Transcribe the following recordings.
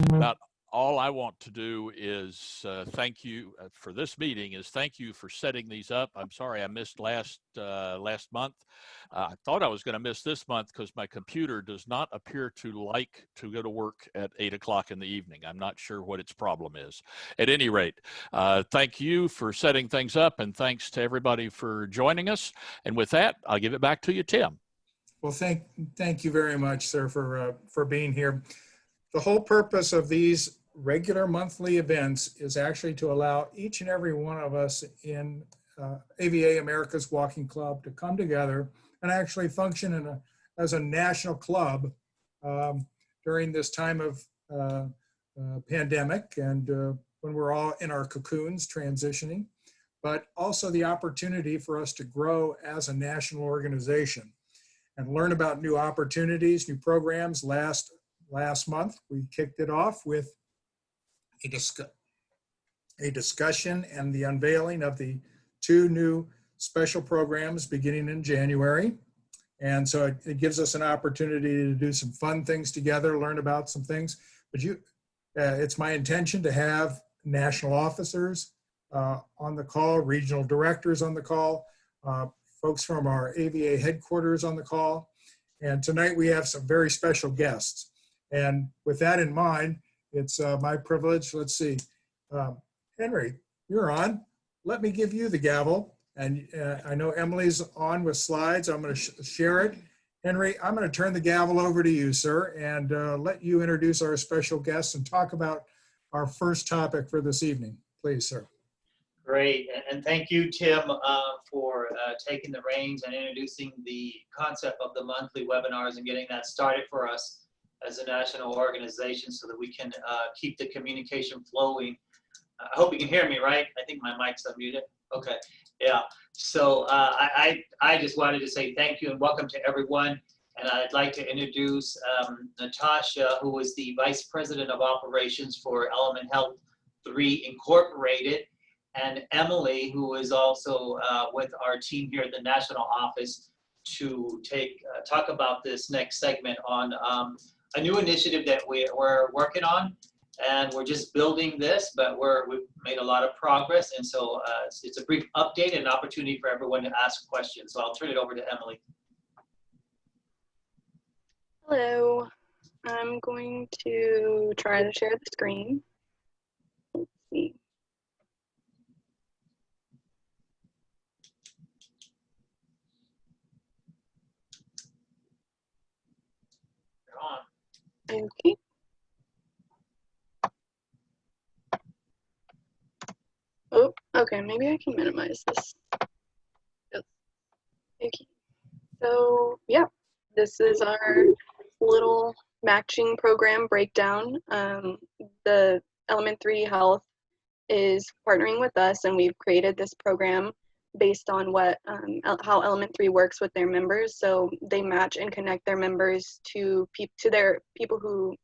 About all I want to do is thank you for this meeting. Is thank you for setting these up. I'm sorry I missed last month. I thought I was going to miss this month because my computer does not appear to like to go to work at 8 o'clock in the evening. I'm not sure what its problem is. At any rate, thank you for setting things up, and thanks to everybody for joining us. And with that, I'll give it back to you, Tim. Well, thank you very much, sir, for being here. The whole purpose of these regular monthly events is actually to allow each and every one of us in AVA America's Walking Club to come together and actually function as a national club during this time of pandemic and when we're all in our cocoons transitioning, but also the opportunity for us to grow as a national organization and learn about new opportunities, new programs. Last month, we kicked it off with a discussion and the unveiling of the 2 new special programs beginning in January. And so it gives us an opportunity to do some fun things together, learn about some things. But it's my intention to have national officers on the call, regional directors on the call, folks from our AVA headquarters on the call. And tonight we have some very special guests. And with that in mind, it's my privilege. Let's see. Henry, you're on. Let me give you the gavel. And I know Emily's on with slides. I'm going to share it. Henry, I'm going to turn the gavel over to you, sir, and let you introduce our special guests and talk about our first topic for this evening. Please, sir. Great, and thank you, Tim, for taking the reins and introducing the concept of the monthly webinars and getting that started for us as a national organization so that we can keep the communication flowing. I hope you can hear me, right? I think my mic's unmuted. Okay, yeah. So I just wanted to say thank you and welcome to everyone. And I'd like to introduce Natasha, who is the Vice President of Operations for Element3 Incorporated, and Emily, who is also with our team here at the national office to talk about this next segment on a new initiative that we're working on. And we're just building this, but we've made a lot of progress. And so it's a brief update and an opportunity for everyone to ask questions. So I'll turn it over to Emily. Hello, I'm going to try to share the screen. Let's see. You're on. Okay. Oh, okay, maybe I can minimize this. Yep. Okay. So, yeah, this is our little matching program breakdown. The Element3 Health is partnering with us, and we've created this program based on how Element3 works with their members. So they match and connect their members to their people who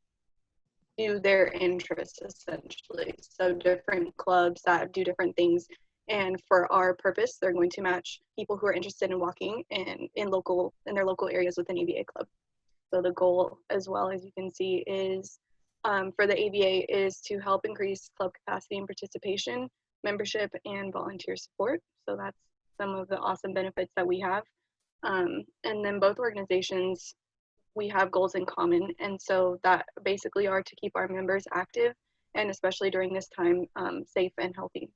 do their interests, essentially. So different clubs that do different things. And for our purpose, they're going to match people who are interested in walking and in their local areas with an AVA club. So the goal, as well, as you can see, is for the AVA is to help increase club capacity and participation, membership, and volunteer support. So that's some of the awesome benefits that we have. And then both organizations, we have goals in common. And so that basically are to keep our members active, and especially during this time, safe and healthy.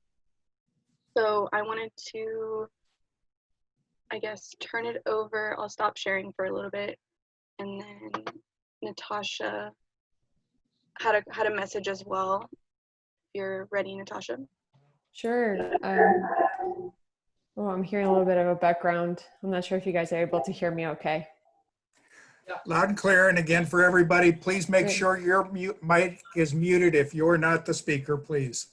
So I wanted to, I guess, turn it over. I'll stop sharing for a little bit. And then Natasha had a message as well. If you're ready, Natasha. Sure. Oh, I'm hearing a little bit of a background. I'm not sure if you guys are able to hear me okay. Loud and clear. And again, for everybody, please make sure your mic is muted if you're not the speaker, please.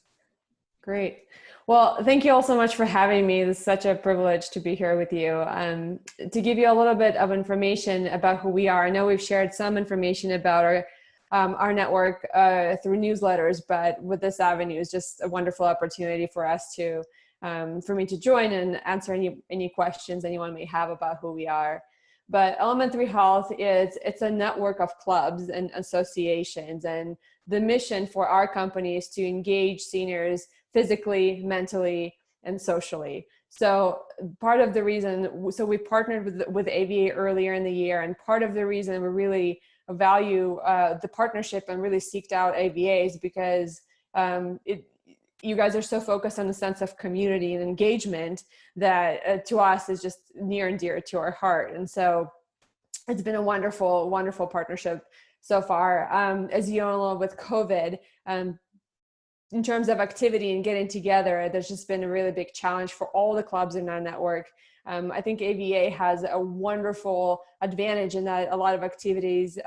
Great. Well, thank you all so much for having me. This is such a privilege to be here with you. To give you a little bit of information about who we are, I know we've shared some information about our network through newsletters, but with this avenue is just a wonderful opportunity for us to, for me to join and answer any questions anyone may have about who we are. But Element3 Health it's a network of clubs and associations, and the mission for our company is to engage seniors physically, mentally, and socially. So part of the reason, so we partnered with AVA earlier in the year, and part of the reason we really value the partnership and really seeked out AVA is because you guys are so focused on the sense of community and engagement that to us is just near and dear to our heart. And so it's been a wonderful, wonderful partnership so far. As you all know, with COVID, in terms of activity and getting together, there's just been a really big challenge for all the clubs in our network. I think AVA has a wonderful advantage in that a lot of activities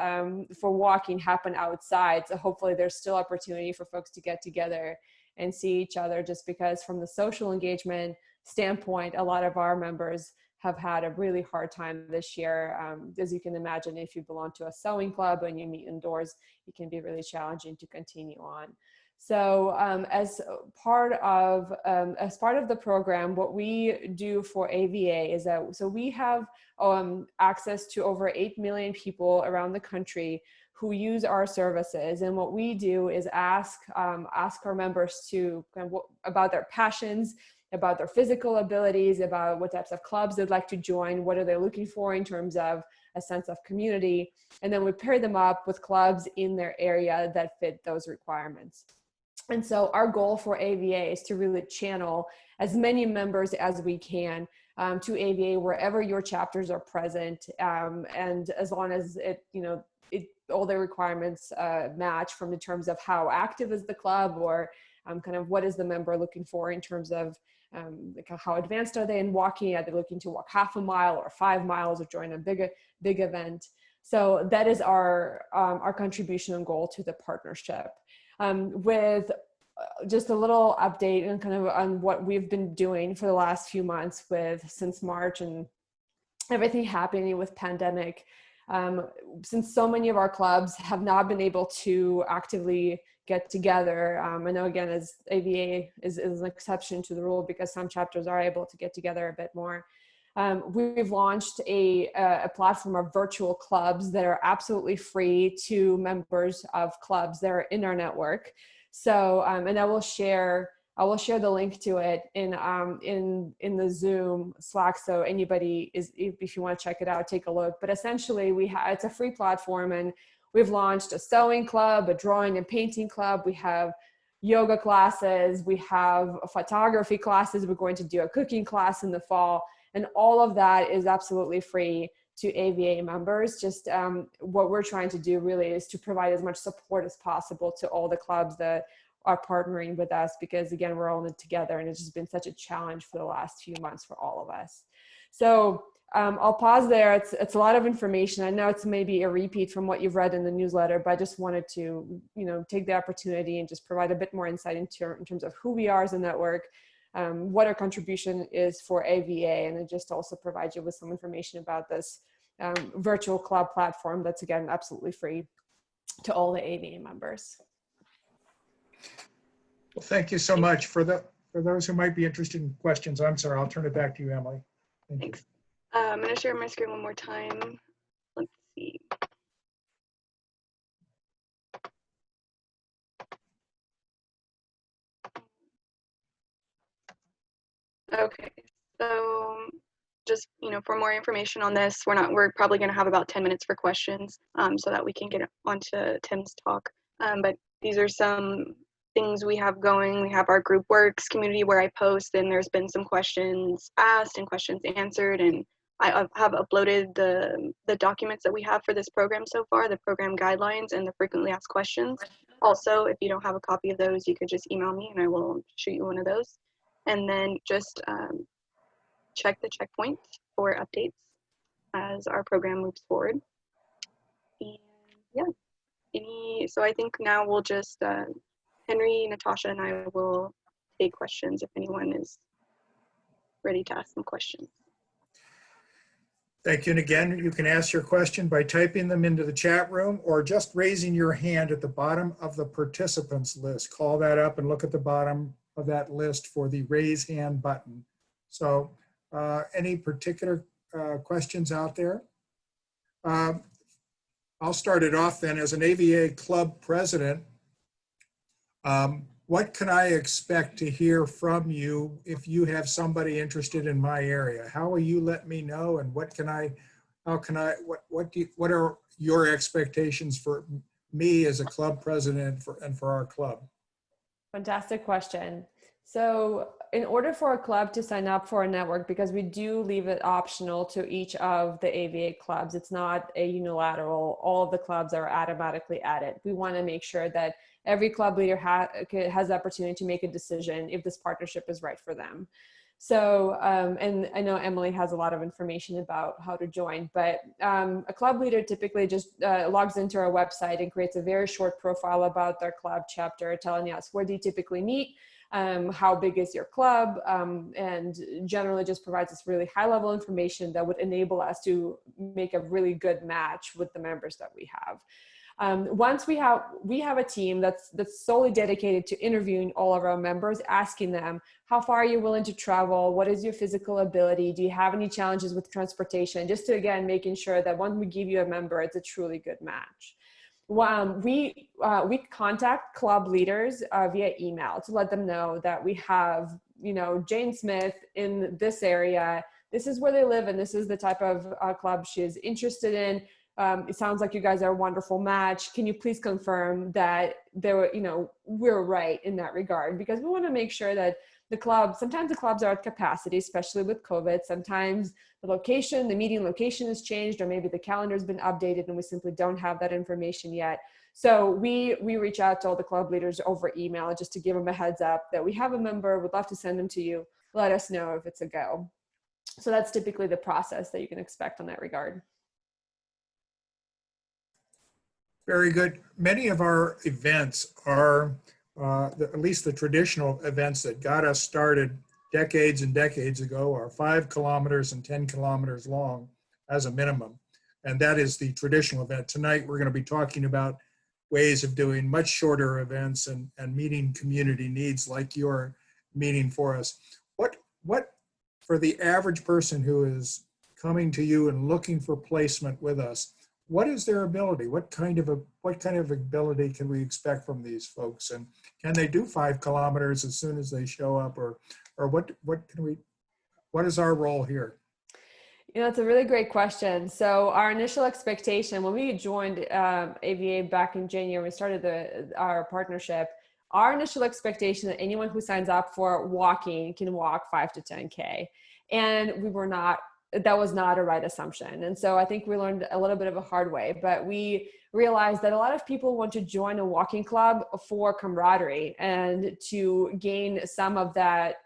for walking happen outside. So hopefully there's still opportunity for folks to get together and see each other, just because from the social engagement standpoint, a lot of our members have had a really hard time this year. As you can imagine, if you belong to a sewing club and you meet indoors, it can be really challenging to continue on. So as part of the program, what we do for AVA is that, so we have access to over 8 million people around the country who use our services. And what we do is ask our members to about their passions, about their physical abilities, about what types of clubs they'd like to join, what are they looking for in terms of a sense of community. And then we pair them up with clubs in their area that fit those requirements. And so our goal for AVA is to really channel as many members as we can to AVA wherever your chapters are present, and as long as all the requirements match from in terms of how active is the club, or kind of what is the member looking for in terms of how advanced are they in walking? Are they looking to walk half a mile or 5 miles or join a big event? So that is our contribution and goal to the partnership. With just a little update and kind of on what we've been doing for the last few months since March and everything happening with pandemic. Since so many of our clubs have not been able to actively get together, I know again, as AVA is an exception to the rule because some chapters are able to get together a bit more. We've launched a platform of virtual clubs that are absolutely free to members of clubs that are in our network. So, and I will share the link to it in the Zoom Slack. So anybody if you want to check it out, take a look. But essentially it's a free platform, and we've launched a sewing club, a drawing and painting club. We have yoga classes. We have photography classes. We're going to do a cooking class in the fall. And all of that is absolutely free to AVA members. Just what we're trying to do really is to provide as much support as possible to all the clubs that are partnering with us, because again, we're all in it together, and it's just been such a challenge for the last few months for all of us. So I'll pause there. It's a lot of information. I know it's maybe a repeat from what you've read in the newsletter, but I just wanted to take the opportunity and just provide a bit more insight in terms of who we are as a network, what our contribution is for AVA, and it just also provides you with some information about this virtual club platform that's, again, absolutely free to all the AVA members. Well, thank you so much. For those who might be interested in questions, I'm sorry, I'll turn it back to you, Emily. Thanks. I'm going to share my screen one more time. Let's see. Okay, so just for more information on this, we're probably going to have about 10 minutes for questions, so that we can get onto Tim's talk. But these are some things we have going. We have our group works community where I post, and there's been some questions asked and questions answered, and I have uploaded the documents that we have for this program so far, the program guidelines and the frequently asked questions. Also, if you don't have a copy of those, you could just email me and I will shoot you one of those. And then just check the checkpoint for updates as our program moves forward. And yeah, so I think now we'll just, Henry, Natasha, and I will take questions if anyone is ready to ask some questions. Thank you. And again, you can ask your question by typing them into the chat room or just raising your hand at the bottom of the participants list. Call that up and look at the bottom of that list for the raise hand button. So any particular questions out there? I'll start it off then. As an AVA club president, What can I expect to hear from you if you have somebody interested in my area? How will you let me know, and what are your expectations for me as a club president and for our club? Fantastic question. So in order for a club to sign up for a network, because we do leave it optional to each of the AVA clubs, it's not a unilateral, all of the clubs are automatically added. We want to make sure that every club leader has the opportunity to make a decision if this partnership is right for them. So, and I know Emily has a lot of information about how to join, but a club leader typically just logs into our website and creates a very short profile about their club chapter, telling us where do you typically meet, how big is your club, and generally just provides us really high level information that would enable us to make a really good match with the members that we have. Once we have a team that's solely dedicated to interviewing all of our members, asking them, how far are you willing to travel? What is your physical ability? Do you have any challenges with transportation? Just to, again, making sure that when we give you a member, it's a truly good match. We contact club leaders via email to let them know that we have, Jane Smith in this area. This is where they live, and this is the type of club she's interested in. It sounds like you guys are a wonderful match. Can you please confirm that we're right in that regard? Because we want to make sure that sometimes the clubs are at capacity, especially with COVID. Sometimes the meeting location has changed, or maybe the calendar has been updated and we simply don't have that information yet. So we reach out to all the club leaders over email just to give them a heads up that we have a member, would love to send them to you. Let us know if it's a go. So that's typically the process that you can expect on that regard. Very good. Many of our events are, at least the traditional events that got us started decades and decades ago, are 5 kilometers and 10 kilometers long as a minimum. And that is the traditional event. Tonight, we're going to be talking about ways of doing much shorter events and meeting community needs like you're meeting for us. What for the average person who is coming to you and looking for placement with us, what is their ability? What kind of ability can we expect from these folks? And can they do 5 kilometers as soon as they show up, or what is our role here? It's a really great question. So our initial expectation when we joined AVA back in January, we started our partnership. Our initial expectation that anyone who signs up for walking can walk 5 to 10K, and that was not a right assumption. And so I think we learned a little bit of a hard way, but we realized that a lot of people want to join a walking club for camaraderie and to gain some of that,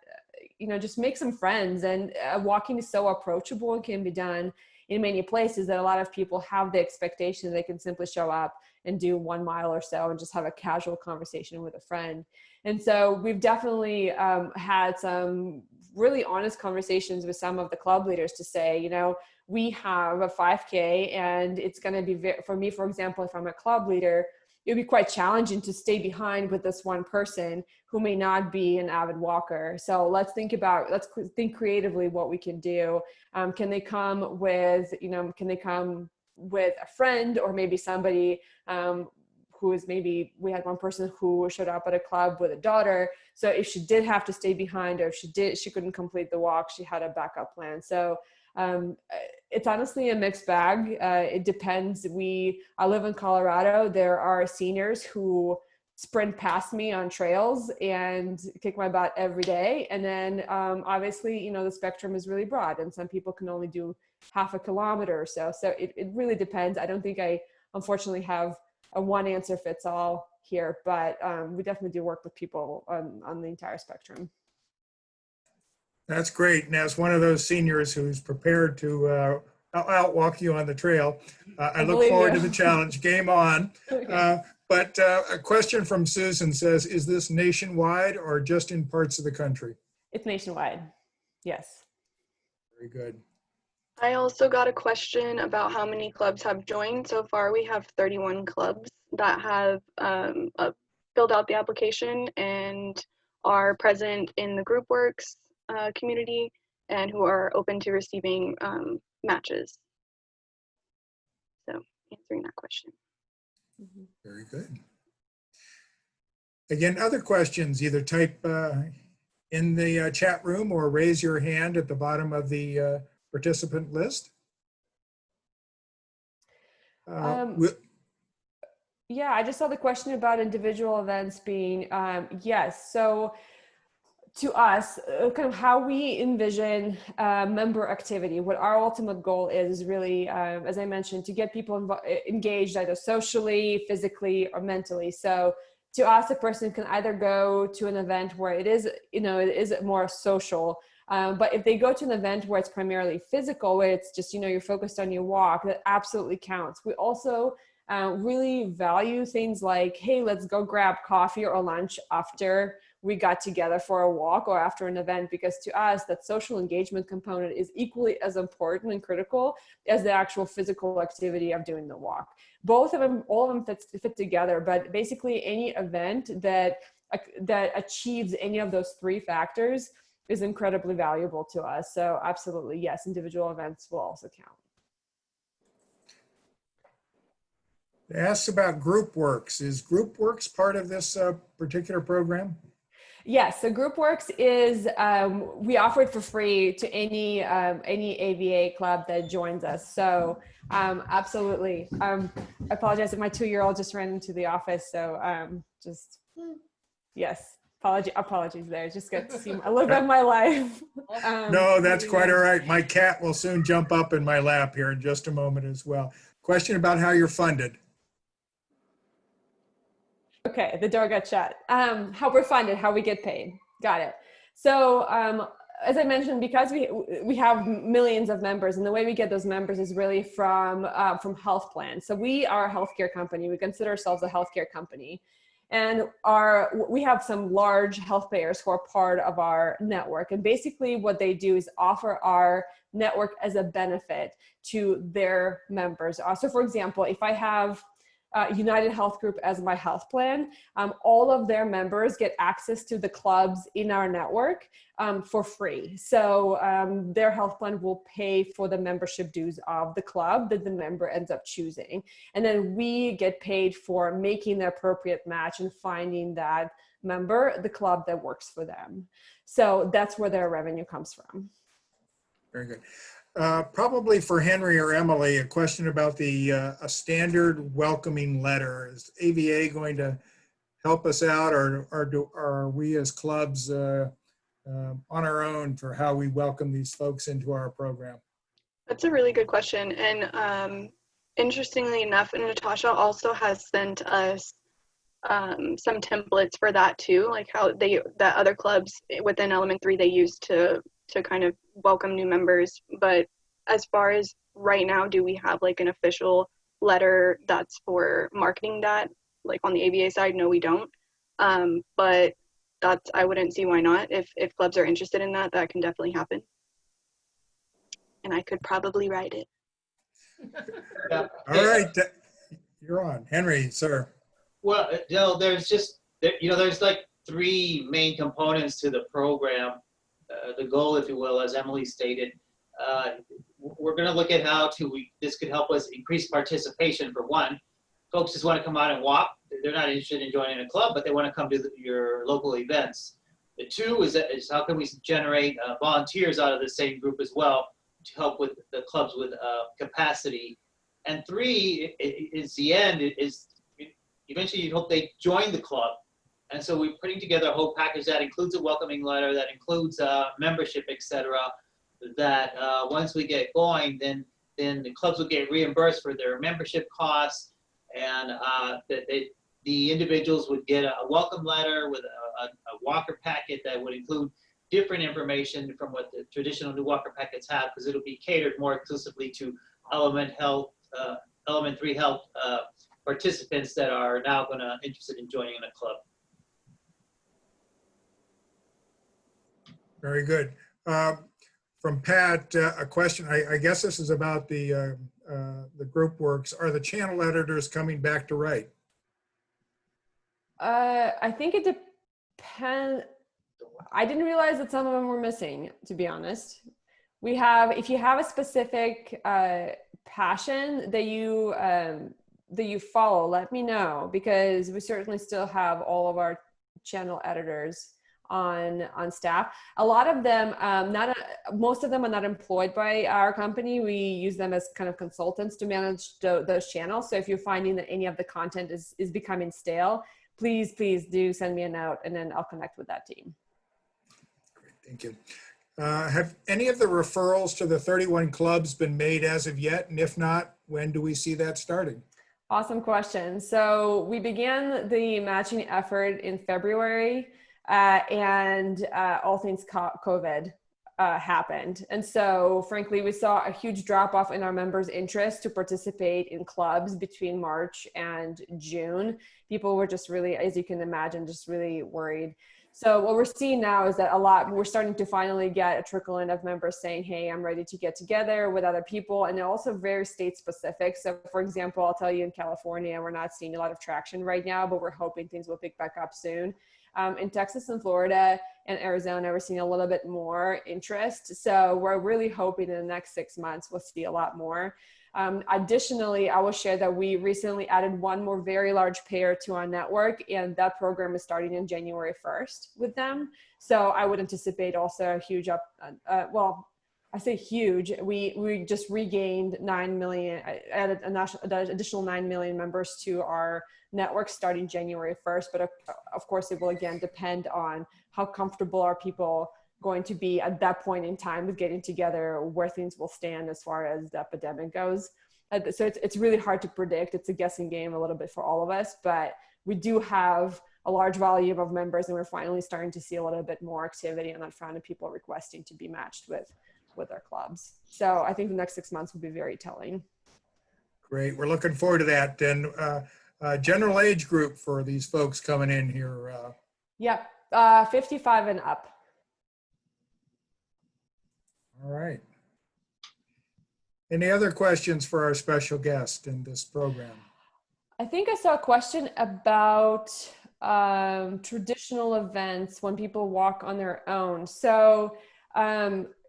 just make some friends. And walking is so approachable and can be done in many places that a lot of people have the expectation they can simply show up and do 1 mile or so and just have a casual conversation with a friend. And so we've definitely had some really honest conversations with some of the club leaders to say, we have a 5K and it's going to be, for me, for example, if I'm a club leader, it would be quite challenging to stay behind with this one person who may not be an avid walker. So let's think creatively what we can do. Can they come with a friend, or maybe somebody who is, maybe we had one person who showed up at a club with a daughter. So if she did have to stay behind, or if she couldn't complete the walk, she had a backup plan. So it's honestly a mixed bag. It depends. I live in Colorado. There are seniors who sprint past me on trails and kick my butt every day. And then obviously, the spectrum is really broad, and some people can only do half a kilometer or so. So it really depends. I don't think I unfortunately have a one answer fits all here, but we definitely do work with people on the entire spectrum. That's great. And as one of those seniors who's prepared to outwalk you on the trail, I look forward to the challenge. Game on. Okay. But a question from Susan says, is this nationwide or just in parts of the country? It's nationwide. Yes. Very good. I also got a question about how many clubs have joined. So far, we have 31 clubs that have filled out the application and are present in the GroupWorks community and who are open to receiving matches. So answering that question. Very good. Again, other questions, either type in the chat room or raise your hand at the bottom of the participant list. Yeah, I just saw the question about individual events being, yes. So to us, kind of how we envision member activity, what our ultimate goal is really, as I mentioned, to get people engaged either socially, physically, or mentally. So to us, a person can either go to an event where it is, it is more social, but if they go to an event where it's primarily physical, where it's just, you're focused on your walk, that absolutely counts. We also really value things like, hey, let's go grab coffee or lunch after we got together for a walk or after an event, because to us, that social engagement component is equally as important and critical as the actual physical activity of doing the walk. Both of them, all of them fit together, but basically any event that achieves any of those three factors is incredibly valuable to us. So absolutely, yes, individual events will also count. They asked about GroupWorks. Is GroupWorks part of this particular program? Yes, so GroupWorks is, we offer it for free to any AVA club that joins us. So absolutely. I apologize that my 2-year-old just ran into the office. So yes, apologies there. Just got to see a little bit of my life. No, that's quite all right. My cat will soon jump up in my lap here in just a moment as well. Question about how you're funded. Okay, the door got shut. How we're funded, how we get paid. Got it. So as I mentioned, because we have millions of members, and the way we get those members is really from health plans. So we are a healthcare company. We consider ourselves a healthcare company. And we have some large health payers who are part of our network. And basically what they do is offer our network as a benefit to their members. So for example, if I have United Health Group as my health plan, all of their members get access to the clubs in our network for free. So their health plan will pay for the membership dues of the club that the member ends up choosing. And then we get paid for making the appropriate match and finding that member the club that works for them. So that's where their revenue comes from. Very good. Probably for Henry or Emily, a question about the a standard welcoming letter. Is AVA going to help us out, or are we as clubs on our own for how we welcome these folks into our program? That's a really good question. And interestingly enough, Natasha also has sent us some templates for that too, like how that other clubs within Element3 they use to kind of welcome new members. But as far as right now, do we have like an official letter that's for marketing that, like on the AVA side? No, we don't. But I wouldn't see why not. If clubs are interested in that, that can definitely happen. And I could probably write it. All right, you're on, Henry, sir. Well, there's like three main components to the program. The goal, if you will, as Emily stated, we're going to look at how this could help us increase participation. For one, folks just want to come out and walk. They're not interested in joining a club, but they want to come to your local events. The two is how can we generate volunteers out of the same group as well to help with the clubs with capacity. And three is the end is eventually you hope they join the club. And so we're putting together a whole package that includes a welcoming letter, that includes membership, etc. That once we get going, then the clubs will get reimbursed for their membership costs, and the individuals would get a welcome letter with a walker packet that would include different information from what the traditional new walker packets have, because it'll be catered more exclusively to Element3 Health participants that are now interested in joining a club. Very good. From Pat, a question. I guess this is about the GroupWorks. Are the channel editors coming back to write? I think it depends. I didn't realize that some of them were missing, to be honest. If you have a specific passion that you follow, let me know, because we certainly still have all of our channel editors on staff. A lot of them, most of them are not employed by our company. We use them as kind of consultants to manage those channels. So if you're finding that any of the content is becoming stale, please do send me a note, and then I'll connect with that team. Great, thank you. Have any of the referrals to the 31 clubs been made as of yet? And if not, when do we see that starting? Awesome question. So we began the matching effort in February, and all things COVID happened. And so frankly, we saw a huge drop off in our members' interest to participate in clubs between March and June. People were just really, as you can imagine, just really worried. So what we're seeing now is that we're starting to finally get a trickle in of members saying, hey, I'm ready to get together with other people. And they're also very state specific. So for example, I'll tell you in California, we're not seeing a lot of traction right now, but we're hoping things will pick back up soon. In Texas and Florida and Arizona, we're seeing a little bit more interest. So we're really hoping in the next 6 months, we'll see a lot more. Additionally, I will share that we recently added one more very large payer to our network, and that program is starting in January 1st with them. So I would anticipate also a huge well, I say huge, we just regained 9 million, added an additional 9 million members to our network starting January 1st. But of course, it will again depend on how comfortable are people going to be at that point in time with getting together, where things will stand as far as the epidemic goes. So it's really hard to predict. It's a guessing game a little bit for all of us, but we do have a large volume of members, and we're finally starting to see a little bit more activity on that front of people requesting to be matched with our clubs. So I think the next 6 months will be very telling. Great, we're looking forward to that. And general age group for these folks coming in here? Yep, 55 and up. All right. Any other questions for our special guest in this program? I think I saw a question about traditional events when people walk on their own. So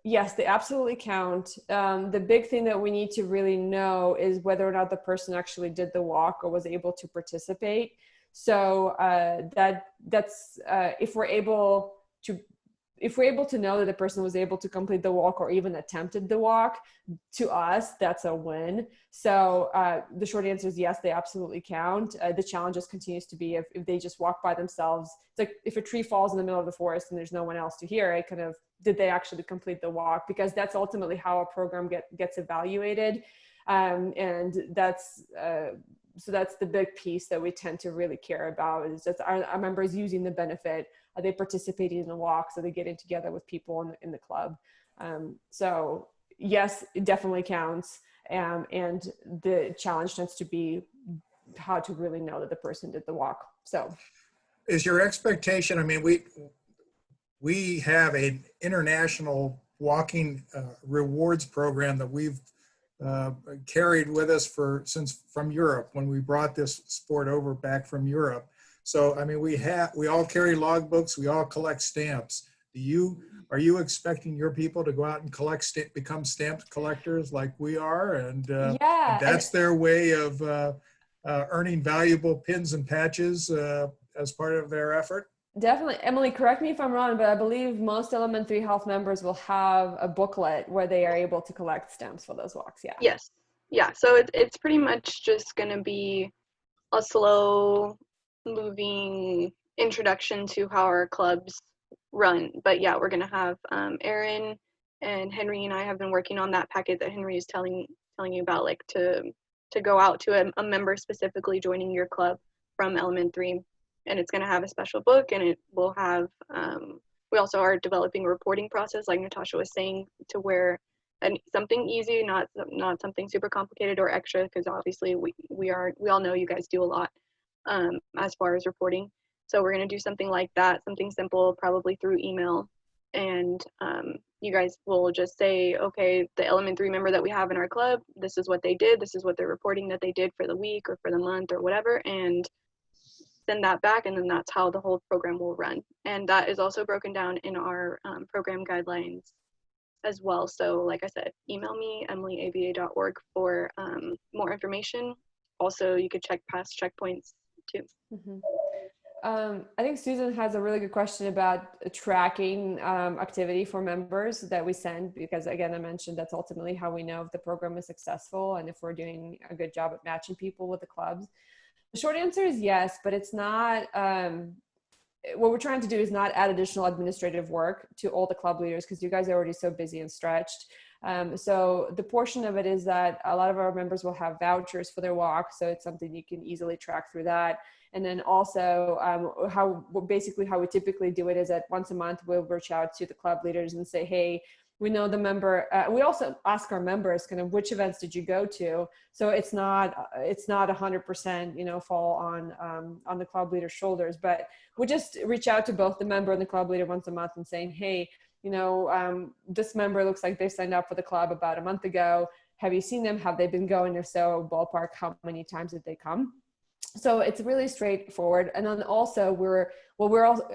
yes, they absolutely count. The big thing that we need to really know is whether or not the person actually did the walk or was able to participate. So that's if we're able to know that the person was able to complete the walk or even attempted the walk, to us, that's a win. So the short answer is yes, they absolutely count. The challenge just continues to be if they just walk by themselves. It's like if a tree falls in the middle of the forest and there's no one else to hear it, kind of, did they actually complete the walk? Because that's ultimately how a program gets evaluated. And that's, so that's the big piece that we tend to really care about, is just our members using the benefit. Are they participating in the walks? Are they getting together with people in the club? So yes, it definitely counts. And the challenge tends to be how to really know that the person did the walk. So is your expectation, I mean, we have an international walking rewards program that we've carried with us from Europe, when we brought this sport over back from Europe. So, I mean, we all carry logbooks, we all collect stamps. Are you expecting your people to go out and become stamp collectors like we are? And, yeah, and that's their way of earning valuable pins and patches as part of their effort? Definitely. Emily, correct me if I'm wrong, but I believe most Element3 Health members will have a booklet where they are able to collect stamps for those walks. Yeah. Yes. Yeah. So it's pretty much just going to be a slow moving introduction to how our clubs run. But yeah, we're going to have Erin and Henry and I have been working on that packet that Henry is telling you about, like to go out to a member specifically joining your club from Element3. And it's going to have a special book, and it will have, we also are developing a reporting process, like Natasha was saying, to where something easy, not something super complicated or extra, because obviously we all know you guys do a lot as far as reporting. So we're going to do something like that, something simple, probably through email. And you guys will just say, okay, the Element3 member that we have in our club, this is what they did, this is what they're reporting that they did for the week or for the month or whatever, and send that back, and then that's how the whole program will run. And that is also broken down in our program guidelines as well. So like I said, email me, emilyava.org, for more information. Also, you could check past checkpoints too. Mm-hmm. I think Susan has a really good question about tracking activity for members that we send, because again, I mentioned that's ultimately how we know if the program is successful and if we're doing a good job at matching people with the clubs. The short answer is yes, but it's not, what we're trying to do is not add additional administrative work to all the club leaders, because you guys are already so busy and stretched. So the portion of it is that a lot of our members will have vouchers for their walk. So it's something you can easily track through that. And then also how we typically do it is that once a month, we'll reach out to the club leaders and say, hey, we know the member, we also ask our members kind of which events did you go to? So it's not 100%, fall on the club leader's shoulders, but we just reach out to both the member and the club leader once a month and saying, hey, this member looks like they signed up for the club about a month ago. Have you seen them? Have they been going? If so, ballpark, how many times did they come? So it's really straightforward. And then also we're also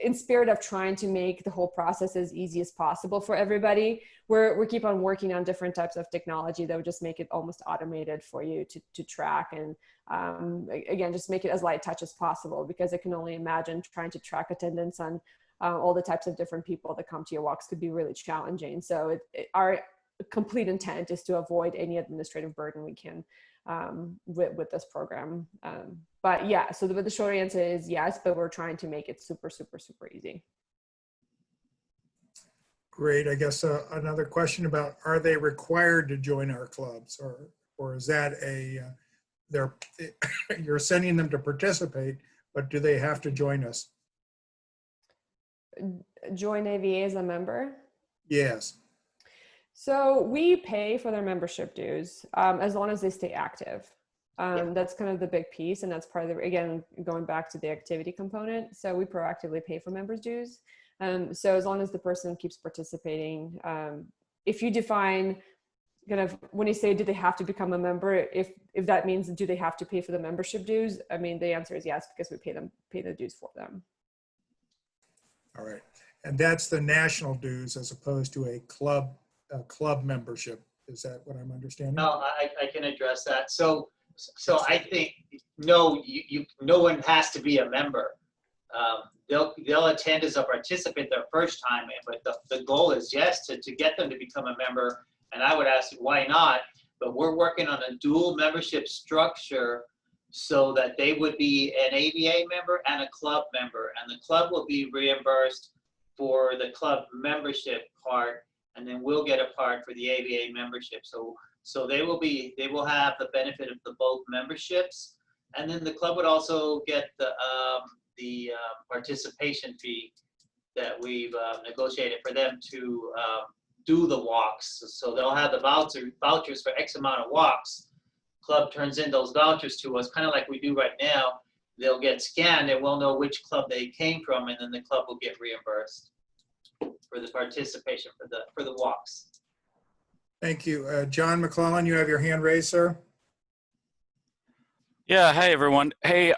in spirit of trying to make the whole process as easy as possible for everybody. We keep on working on different types of technology that would just make it almost automated for you to track. And again, just make it as light touch as possible, because I can only imagine trying to track attendance on all the types of different people that come to your walks could be really challenging. So our complete intent is to avoid any administrative burden we can with this program. But yeah, so the short answer is yes, but we're trying to make it super, super, super easy. Great. I guess another question about, are they required to join our clubs, or is that you're sending them to participate, but do they have to join us? Join AVA as a member? Yes. So we pay for their membership dues as long as they stay active. That's kind of the big piece. And that's part of again, going back to the activity component. So we proactively pay for members' dues. So as long as the person keeps participating, if you define kind of, when you say, do they have to become a member? If that means, do they have to pay for the membership dues? I mean, the answer is yes, because we pay the dues for them. All right. And that's the national dues as opposed to a club membership. Is that what I'm understanding? No, I can address that. So I think, no, no one has to be a member. They'll attend as a participant their first time, but the goal is, yes, to get them to become a member. And I would ask, why not? But we're working on a dual membership structure so that they would be an AVA member and a club member. And the club will be reimbursed for the club membership part, and then we'll get a part for the AVA membership. So they will have the benefit of both memberships, and then the club would also get the participation fee that we've negotiated for them to do the walks. So they'll have the vouchers for X amount of walks. Club turns in those vouchers to us, kind of like we do right now. They'll get scanned and we'll know which club they came from, and then the club will get reimbursed for the participation for the walks. Thank you. John McClellan, you have your hand raised, sir. Yeah, hey everyone. Hey,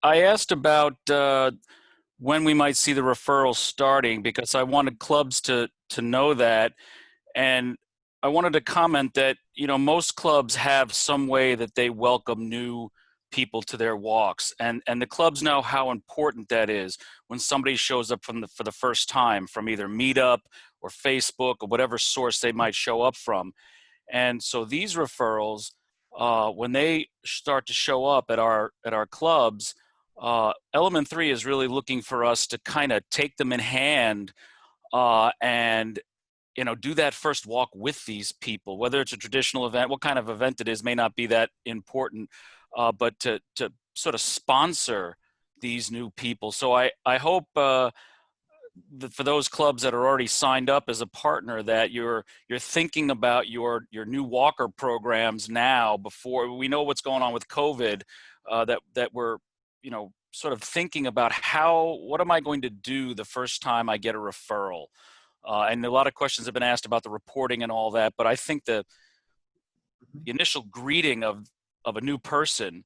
I asked about when we might see the referrals starting, because I wanted clubs to know that. And I wanted to comment that, most clubs have some way that they welcome new people to their walks, and the clubs know how important that is when somebody shows up for the first time from either Meetup or Facebook or whatever source they might show up from. And so these referrals, when they start to show up at our clubs, Element3 is really looking for us to kind of take them in hand and do that first walk with these people. Whether it's a traditional event, what kind of event it is may not be that important, but to sort of sponsor these new people. So I hope for those clubs that are already signed up as a partner, that you're thinking about your new walker programs now, before we know what's going on with COVID, that we're sort of thinking about what am I going to do the first time I get a referral. And a lot of questions have been asked about the reporting and all that, but I think the initial greeting of a new person,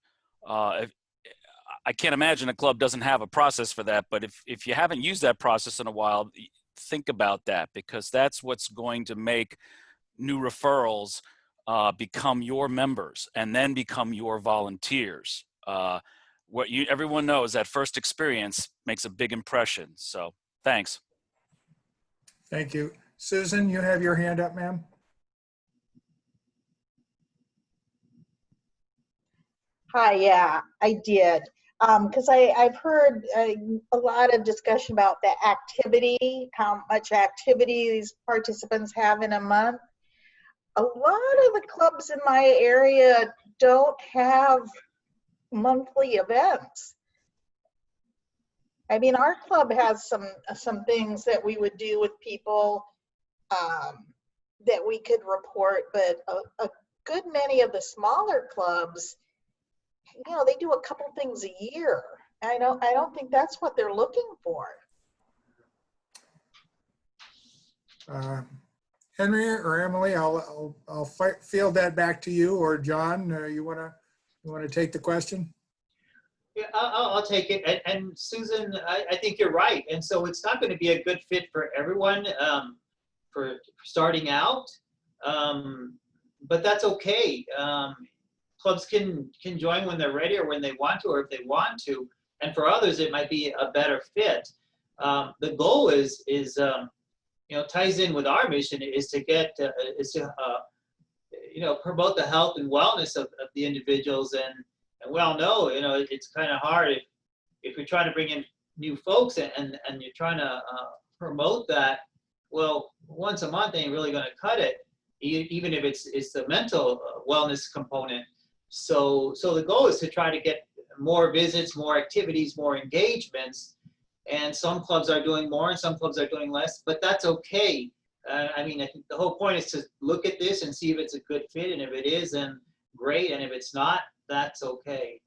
I can't imagine a club doesn't have a process for that, but if you haven't used that process in a while, think about that, because that's what's going to make new referrals become your members and then become your volunteers. everyone knows that first experience makes a big impression. So thanks. Thank you. Susan, you have your hand up, ma'am. Hi, yeah, I did. Because I've heard a lot of discussion about the activity, how much activity these participants have in a month. A lot of the clubs in my area don't have monthly events. I mean, our club has some things that we would do with people that we could report, but a good many of the smaller clubs, you know, they do a couple things a year. I don't think that's what they're looking for. Henry or Emily, I'll field that back to you, or John. You wanna take the question? Yeah, I'll take it. And Susan, I think you're right. And so it's not going to be a good fit for everyone for starting out, but that's okay. Clubs can join when they're ready or when they want to, or if they want to. And for others, it might be a better fit. The goal is you know, ties in with our mission is to get you know, promote the health and wellness of the individuals. And we all know, you know, it's kind of hard if you're trying to bring in new folks and you're trying to promote that. Well, once a month ain't really going to cut it, even if it's the mental wellness component. So the goal is to try to get more visits, more activities, more engagements. And some clubs are doing more and some clubs are doing less, but that's okay. I mean, I think the whole point is to look at this and see if it's a good fit. And if it is, then great. And if it's not, that's okay.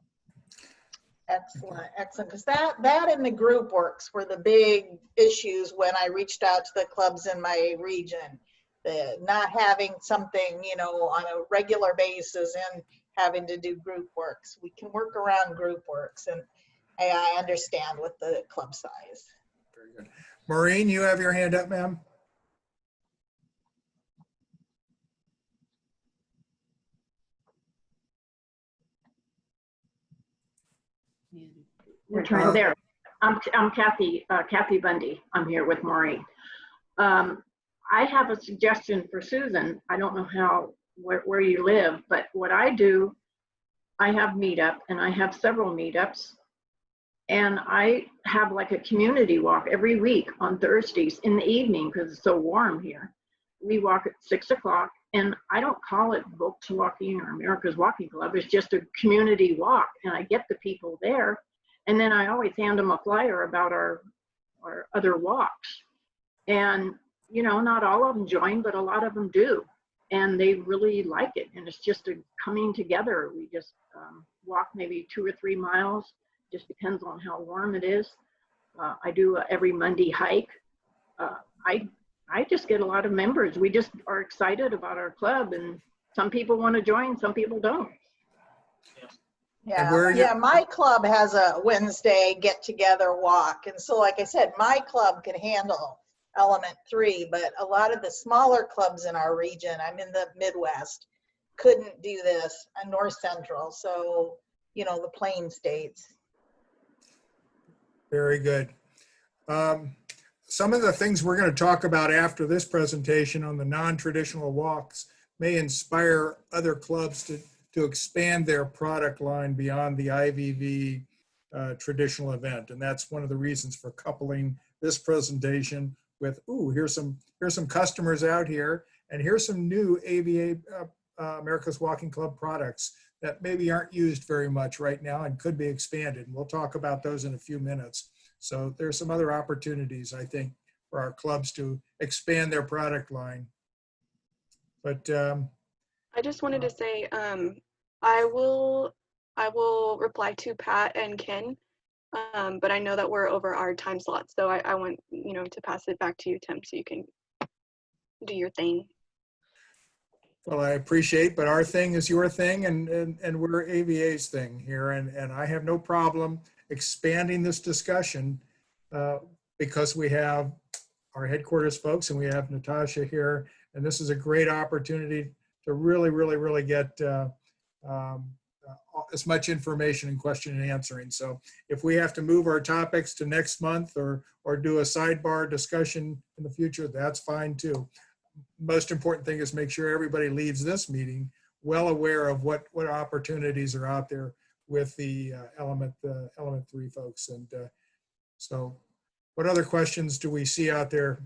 Excellent, excellent. Because that and the group works were the big issues when I reached out to the clubs in my region. The not having something, you know, on a regular basis and having to do group works. We can work around group works, and I understand with the club size. Very good. Maureen, you have your hand up, ma'am. We're trying there. I'm Kathy Bundy. I'm here with Maureen. I have a suggestion for Susan. I don't know where you live, but what I do, I have meetup, and I have several meetups, and I have like a community walk every week on Thursdays in the evening because it's so warm here. We walk at 6 o'clock, and I don't call it Volkssports or America's Walking Club. It's just a community walk, and I get the people there. And then I always hand them a flyer about our other walks. And, you know, not all of them join, but a lot of them do. And they really like it. And it's just a coming together. We just walk maybe 2 or 3 miles. Just depends on how warm it is. I do every Monday hike. I just get a lot of members. We just are excited about our club. And some people want to join, some people don't. Yeah, my club has a Wednesday get-together walk. And so, like I said, my club can handle Element3, but a lot of the smaller clubs in our region, I'm in the Midwest, couldn't do this, and North Central. So, you know, the Plain States. Very good. Some of the things we're going to talk about after this presentation on the non-traditional walks may inspire other clubs to expand their product line beyond the IVV traditional event. And that's one of the reasons for coupling this presentation with, ooh, here's some customers out here, and here's some new AVA, America's Walking Club products that maybe aren't used very much right now and could be expanded. And we'll talk about those in a few minutes. So there's some other opportunities, I think, for our clubs to expand their product line. But I just wanted to say, I will reply to Pat and Ken, but I know that we're over our time slot, so I want to pass it back to you, Tim, so you can do your thing. Well, I appreciate, but our thing is your thing, and we're AVA's thing here, and I have no problem expanding this discussion because we have our headquarters folks and we have Natasha here, and this is a great opportunity to really get as much information in question and answering. So if we have to move our topics to next month or do a sidebar discussion in the future, that's fine too. Most important thing is make sure everybody leaves this meeting well aware of what opportunities are out there with the Element3 folks. And so what other questions do we see out there?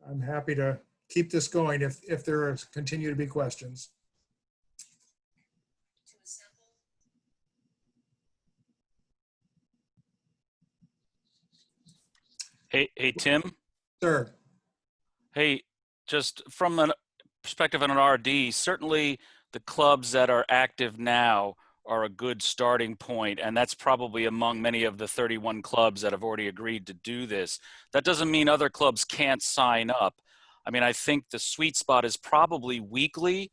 I'm happy to keep this going if there are continue to be questions. Hey, Tim. Sir. Hey, just from a perspective of an RD, certainly the clubs that are active now are a good starting point, and that's probably among many of the 31 clubs that have already agreed to do this. That doesn't mean other clubs can't sign up. I mean, I think the sweet spot is probably weekly,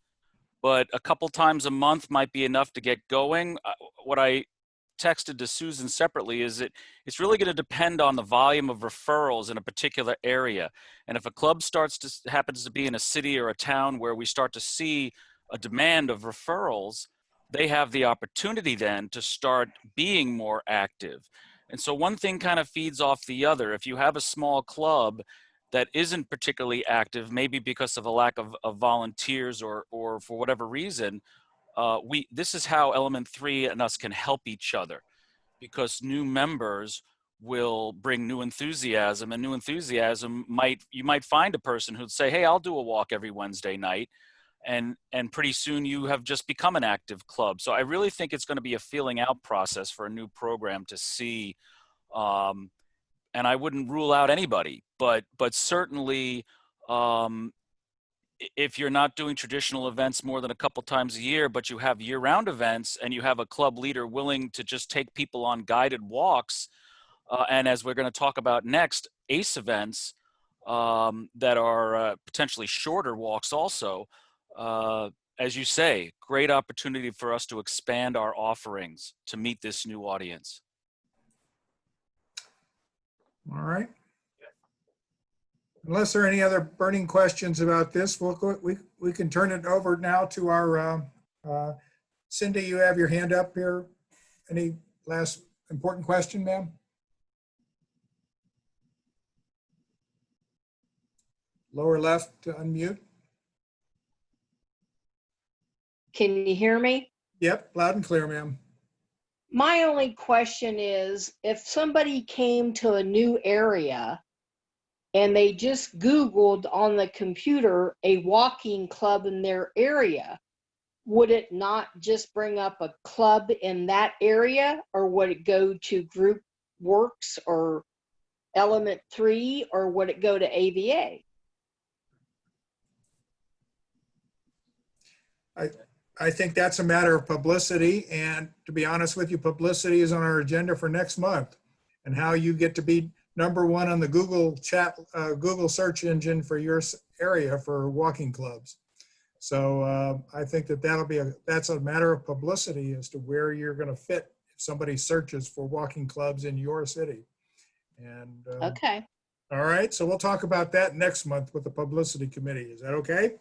but a couple times a month might be enough to get going. What I texted to Susan separately is that it's really going to depend on the volume of referrals in a particular area. And if a club happens to be in a city or a town where we start to see a demand of referrals, they have the opportunity then to start being more active. And so one thing kind of feeds off the other. If you have a small club that isn't particularly active, maybe because of a lack of volunteers or for whatever reason, this is how Element3 and us can help each other, because new members will bring new enthusiasm, and new enthusiasm you might find a person who'd say, hey, I'll do a walk every Wednesday night. And pretty soon you have just become an active club. So I really think it's going to be a feeling out process for a new program to see. And I wouldn't rule out anybody, but certainly if you're not doing traditional events more than a couple times a year, but you have year-round events and you have a club leader willing to just take people on guided walks, and as we're going to talk about next, ACE events that are potentially shorter walks also, as you say, great opportunity for us to expand our offerings to meet this new audience. All right. Unless there are any other burning questions about this, we can turn it over now to our, Cindy, you have your hand up here. Any last important question, ma'am? Lower left to unmute. Can you hear me? Yep, loud and clear, ma'am. My only question is, if somebody came to a new area and they just Googled on the computer a walking club in their area, would it not just bring up a club in that area, or would it go to Group Works or Element3, or would it go to AVA? I think that's a matter of publicity, and to be honest with you, publicity is on our agenda for next month, and how you get to be #1 on the Google search engine for your area for walking clubs. So I think that's a matter of publicity as to where you're going to fit if somebody searches for walking clubs in your city. And Okay. All right, so we'll talk about that next month with the publicity committee. Is that okay?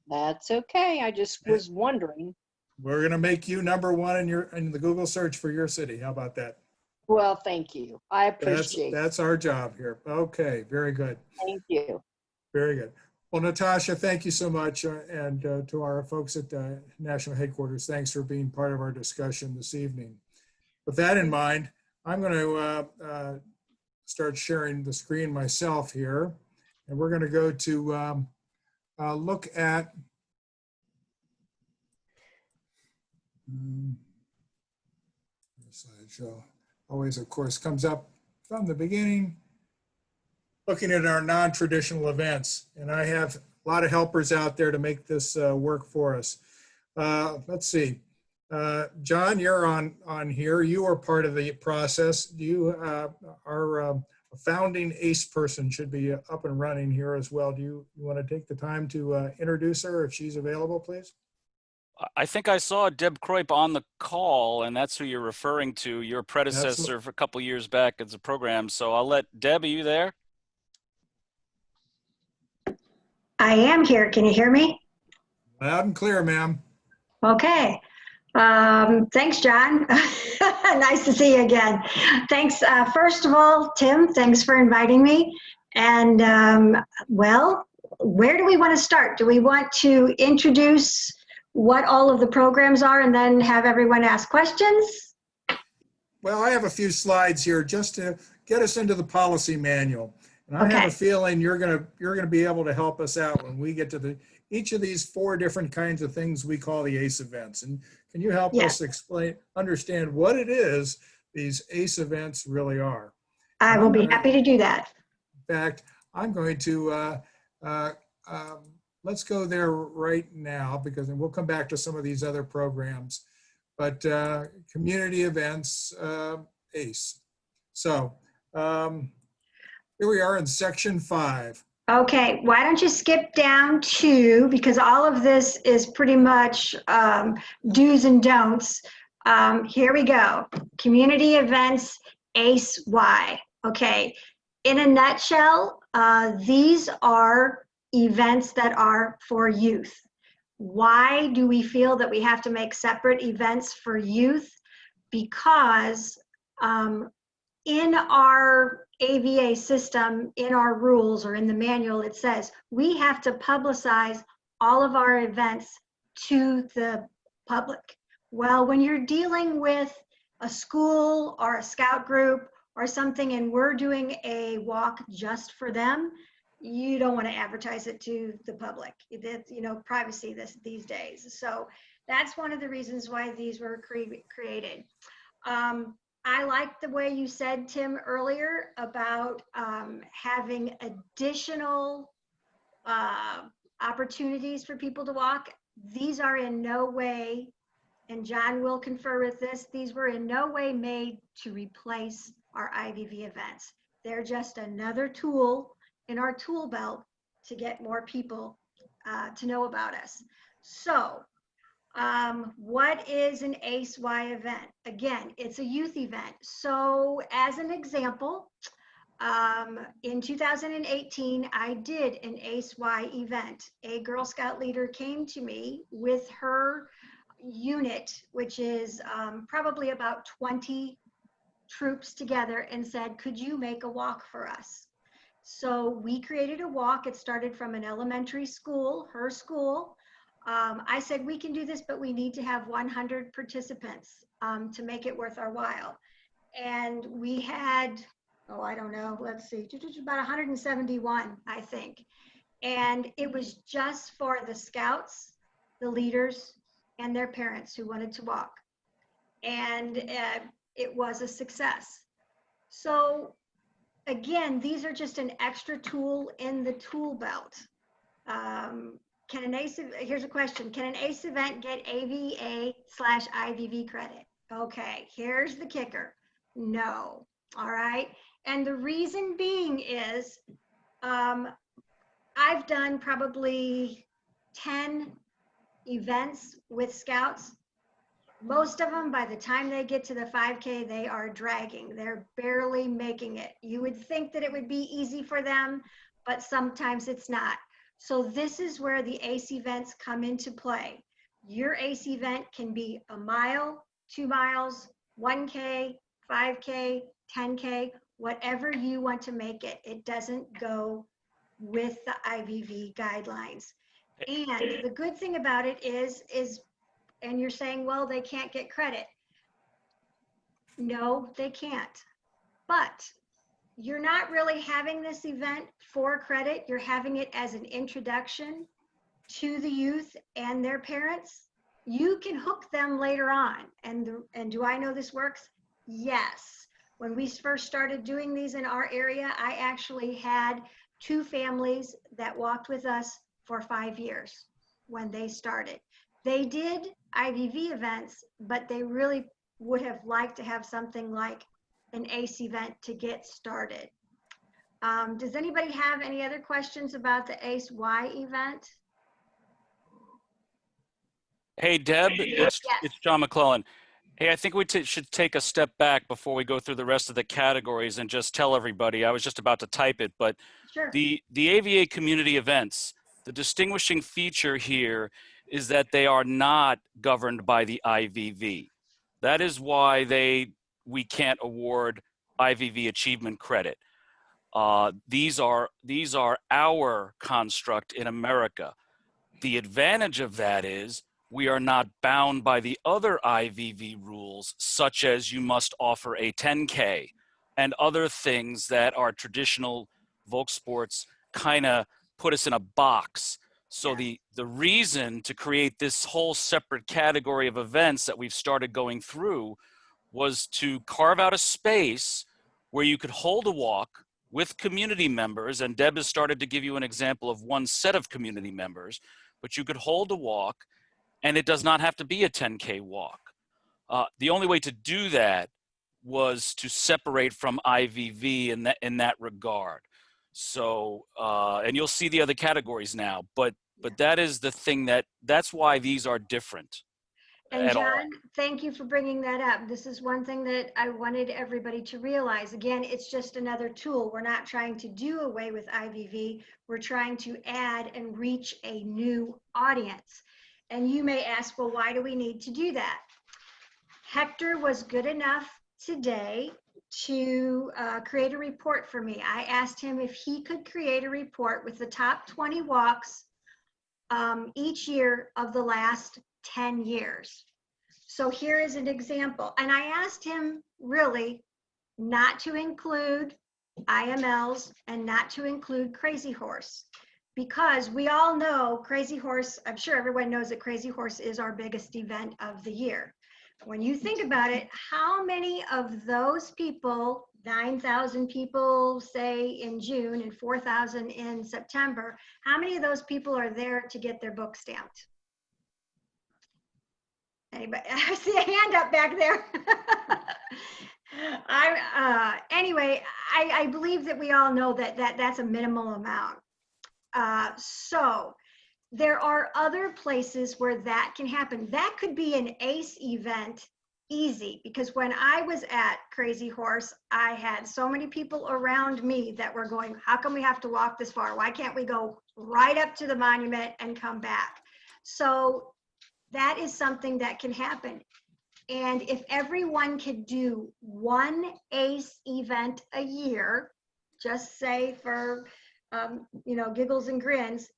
That's okay. I just was wondering. We're going to make you #1 in the Google search for your city. How about that? Well, thank you. I appreciate it. That's our job here. Okay, very good. Thank you. Very good. Well, Natasha, thank you so much. And to our folks at the National Headquarters, thanks for being part of our discussion this evening. With that in mind, I'm going to start sharing the screen myself here. And we're going to go to look at slideshow. Always, of course, comes up from the beginning, looking at our non-traditional events. And I have a lot of helpers out there to make this work for us. Let's see. John, you're on here. You are part of the process. You are a founding ACE person, should be up and running here as well. Do you want to take the time to introduce her if she's available, please? I think I saw Deb Kroip on the call, and that's who you're referring to, your predecessor for a couple years back as a program. So I'll let Deb, are you there? I am here. Can you hear me? Loud and clear, ma'am. Okay. Thanks, John. Nice to see you again. Thanks. First of all, Tim, thanks for inviting me. And well, where do we want to start? Do we want to introduce what all of the programs are and then have everyone ask questions? Well, I have a few slides here just to get us into the policy manual. And I have Okay. a feeling you're gonna be able to help us out when we get to each of these 4 different kinds of things we call the ACE events. And can you help us understand what it is these ACE events really are? I will be happy to do that. In fact, I'm going to, let's go there right now because then we'll come back to some of these other programs. But community events, ACE. So here we are in section 5. Okay, why don't you skip down to, because all of this is pretty much do's and don'ts. Here we go. Community events, ACE Y. Okay, in a nutshell, these are events that are for youth. Why do we feel that we have to make separate events for youth? Because in our AVA system, in our rules or in the manual, it says we have to publicize all of our events to the public. Well, when you're dealing with a school or a scout group or something and we're doing a walk just for them, you don't want to advertise it to the public. It's, you know, privacy these days. So that's one of the reasons why these were created. I like the way you said, Tim, earlier about having additional opportunities for people to walk. These are in no way, and John will confer with this, these were in no way made to replace our IVV events. They're just another tool in our tool belt to get more people to know about us. So what is an ACE-Y event? Again, it's a youth event. So as an example, in 2018, I did an ACE-Y event. A Girl Scout leader came to me with her unit, which is probably about 20 troops together, and said, could you make a walk for us? So we created a walk. It started from an elementary school, her school. I said, we can do this, but we need to have 100 participants to make it worth our while. And we had, oh, I don't know, let's see, about 171, I think. And it was just for the scouts, the leaders, and their parents who wanted to walk. And it was a success. So again, these are just an extra tool in the tool belt. Can an ACE, here's a question, can an ACE event get AVA/IVV credit? Okay, here's the kicker. No, all right. And the reason being is I've done probably 10 events with scouts. Most of them, by the time they get to the 5K, they are dragging. They're barely making it. You would think that it would be easy for them, but sometimes it's not. So this is where the ACE events come into play. Your ACE event can be a mile, 2 miles, 1K, 5K, 10K, whatever you want to make it. It doesn't go with the IVV guidelines. And the good thing about it is, and you're saying, well, they can't get credit. No, they can't. But you're not really having this event for credit. You're having it as an introduction to the youth and their parents. You can hook them later on. And do I know this works? Yes. When we first started doing these in our area, I actually had 2 families that walked with us for 5 years when they started. They did IVV events, but they really would have liked to have something like an ACE event to get started. Does anybody have any other questions about the ACE-Y event? Hey, Deb, it's John McClellan. Hey, I think we should take a step back before we go through the rest of the categories and just tell everybody, I was just about to type it, but Sure. the AVA community events, the distinguishing feature here is that they are not governed by the IVV. That is why we can't award IVV achievement credit. These are our construct in America. The advantage of that is we are not bound by the other IVV rules, such as you must offer a 10K and other things that our traditional Volkssports kind of put us in a box. So the reason to create this whole separate category of events that we've started going through was to carve out a space where you could hold a walk with community members, and Deb has started to give you an example of one set of community members, but you could hold a walk and it does not have to be a 10K walk. The only way to do that was to separate from IVV in that regard. So, and you'll see the other categories now, but that is the thing that's why these are different. And John, thank you for bringing that up. This is one thing that I wanted everybody to realize. Again, it's just another tool. We're not trying to do away with IVV. We're trying to add and reach a new audience. And you may ask, well, why do we need to do that? Hector was good enough today to create a report for me. I asked him if he could create a report with the top 20 walks each year of the last 10 years. So here is an example. And I asked him really not to include IMLs and not to include Crazy Horse, because we all know Crazy Horse, I'm sure everyone knows that Crazy Horse is our biggest event of the year. When you think about it, how many of those people, 9,000 people say in June and 4,000 in September, how many of those people are there to get their book stamped? Anybody? I see a hand up back there. Anyway, I believe that we all know that's a minimal amount. So there are other places where that can happen. That could be an ACE event easy, because when I was at Crazy Horse, I had so many people around me that were going, how come we have to walk this far? Why can't we go right up to the monument and come back? So that is something that can happen. And if everyone could do one ACE event a year, just say for, giggles and grins,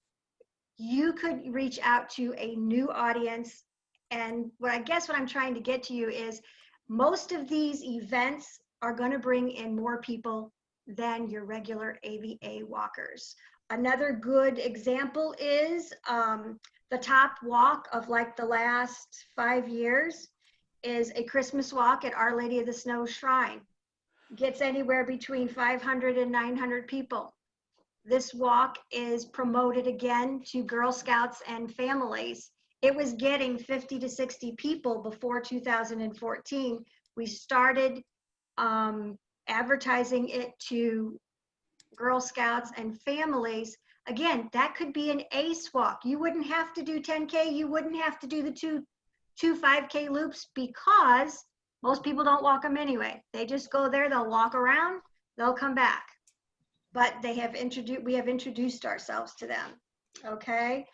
you could reach out to a new audience. And what I'm trying to get to you is most of these events are going to bring in more people than your regular AVA walkers. Another good example is the top walk of like the last 5 years is a Christmas walk at Our Lady of the Snow Shrine. Gets anywhere between 500 and 900 people. This walk is promoted again to Girl Scouts and families. It was getting 50 to 60 people before 2014. We started advertising it to Girl Scouts and families. Again, that could be an ACE walk. You wouldn't have to do 10K. You wouldn't have to do the two 5K loops, because most people don't walk them anyway. They just go there, they'll walk around, they'll come back. But we have introduced ourselves to them. Okay.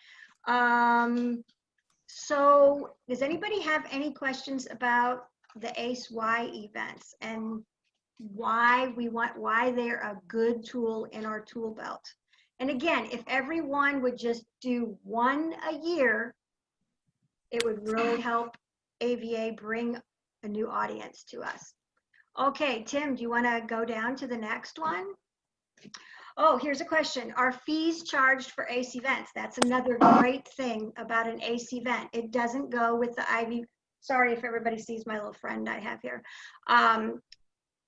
So does anybody have any questions about the ACE-Y events and why they're a good tool in our tool belt? And again, if everyone would just do one a year, it would really help AVA bring a new audience to us. Okay, Tim, do you want to go down to the next one? Oh, here's a question. Are fees charged for ACE events? That's another great thing about an ACE event. It doesn't go with the IV. Sorry if everybody sees my little friend I have here.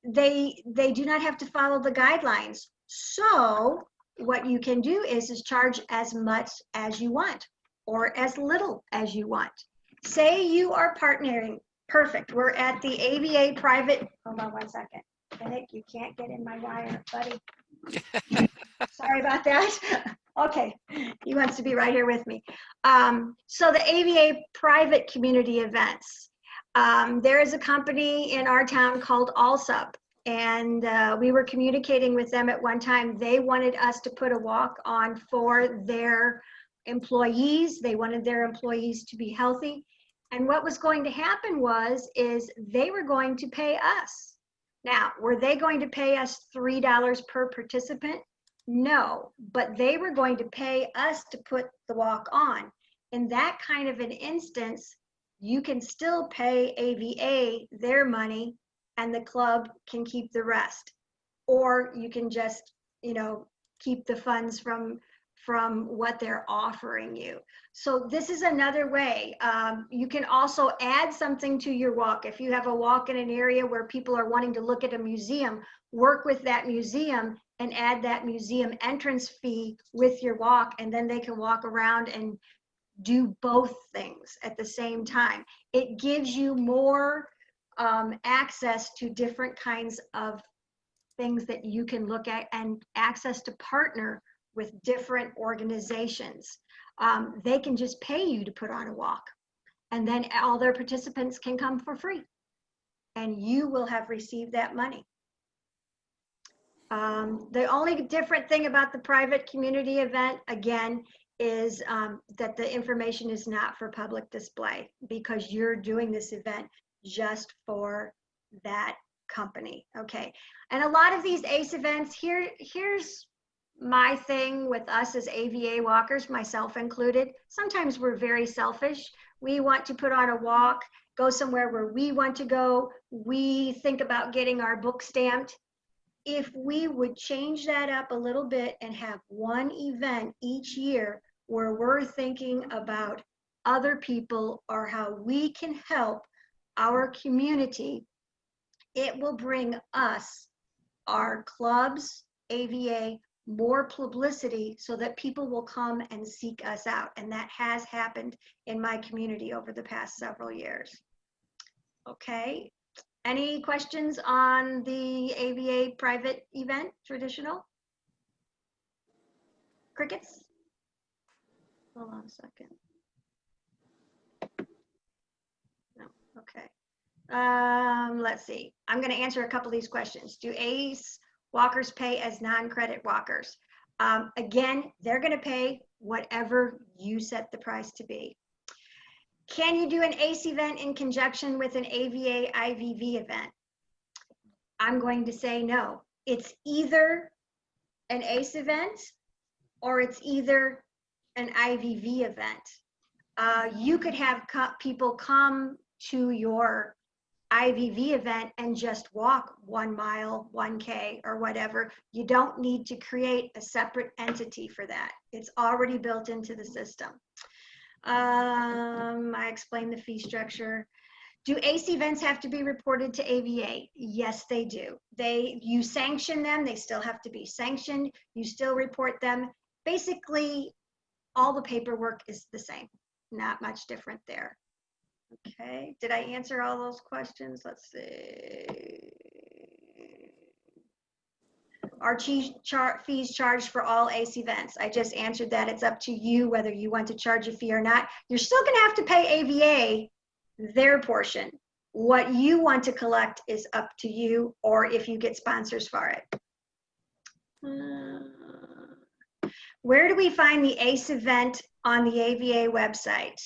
They do not have to follow the guidelines. So what you can do is charge as much as you want or as little as you want. Say you are partnering. Perfect. We're at the AVA private. Hold on 1 second. Nick, you can't get in my wire, buddy. Sorry about that. Okay, he wants to be right here with me. So the AVA private community events. There is a company in our town called Allsup, and we were communicating with them at one time. They wanted us to put a walk on for their employees. They wanted their employees to be healthy. And what was going to happen is they were going to pay us. Now, were they going to pay us $3 per participant? No, but they were going to pay us to put the walk on. In that kind of an instance, you can still pay AVA their money and the club can keep the rest. Or you can just, keep the funds from what they're offering you. So this is another way. You can also add something to your walk. If you have a walk in an area where people are wanting to look at a museum, work with that museum and add that museum entrance fee with your walk, and then they can walk around and do both things at the same time. It gives you more access to different kinds of things that you can look at and access to partner with different organizations. They can just pay you to put on a walk, and then all their participants can come for free, and you will have received that money. The only different thing about the private community event, again, is that the information is not for public display, because you're doing this event just for that company. Okay, and a lot of these ACE events, here's my thing with us as AVA walkers, myself included. Sometimes we're very selfish. We want to put on a walk, go somewhere where we want to go. We think about getting our book stamped. If we would change that up a little bit and have one event each year where we're thinking about other people or how we can help our community, it will bring us, our clubs, AVA, more publicity so that people will come and seek us out. And that has happened in my community over the past several years. Okay, any questions on the AVA private event, traditional? Crickets? Hold on a second. No, okay. Let's see. I'm going to answer a couple of these questions. Do ACE walkers pay as non-credit walkers? Again, they're going to pay whatever you set the price to be. Can you do an ACE event in conjunction with an AVA IVV event? I'm going to say no. It's either an ACE event or it's either an IVV event. You could have people come to your IVV event and just walk 1 mile, 1K or whatever. You don't need to create a separate entity for that. It's already built into the system. I explained the fee structure. Do ACE events have to be reported to AVA? Yes, they do. You sanction them, they still have to be sanctioned. You still report them. Basically, all the paperwork is the same. Not much different there. Okay, did I answer all those questions? Let's see. Are fees charged for all ACE events? I just answered that. It's up to you whether you want to charge a fee or not. You're still going to have to pay AVA their portion. What you want to collect is up to you, or if you get sponsors for it. Where do we find the ACE event on the AVA website?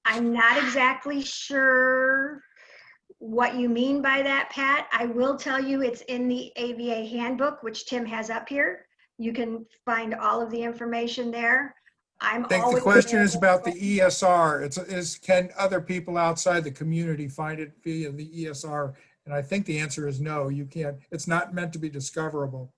I'm not exactly sure what you mean by that, Pat. I will tell you it's in the AVA handbook, which Tim has up here. You can find all of the information there. I think the question is about the ESR. Can other people outside the community find it via the ESR? And I think the answer is no, you can't. It's not meant to be discoverable.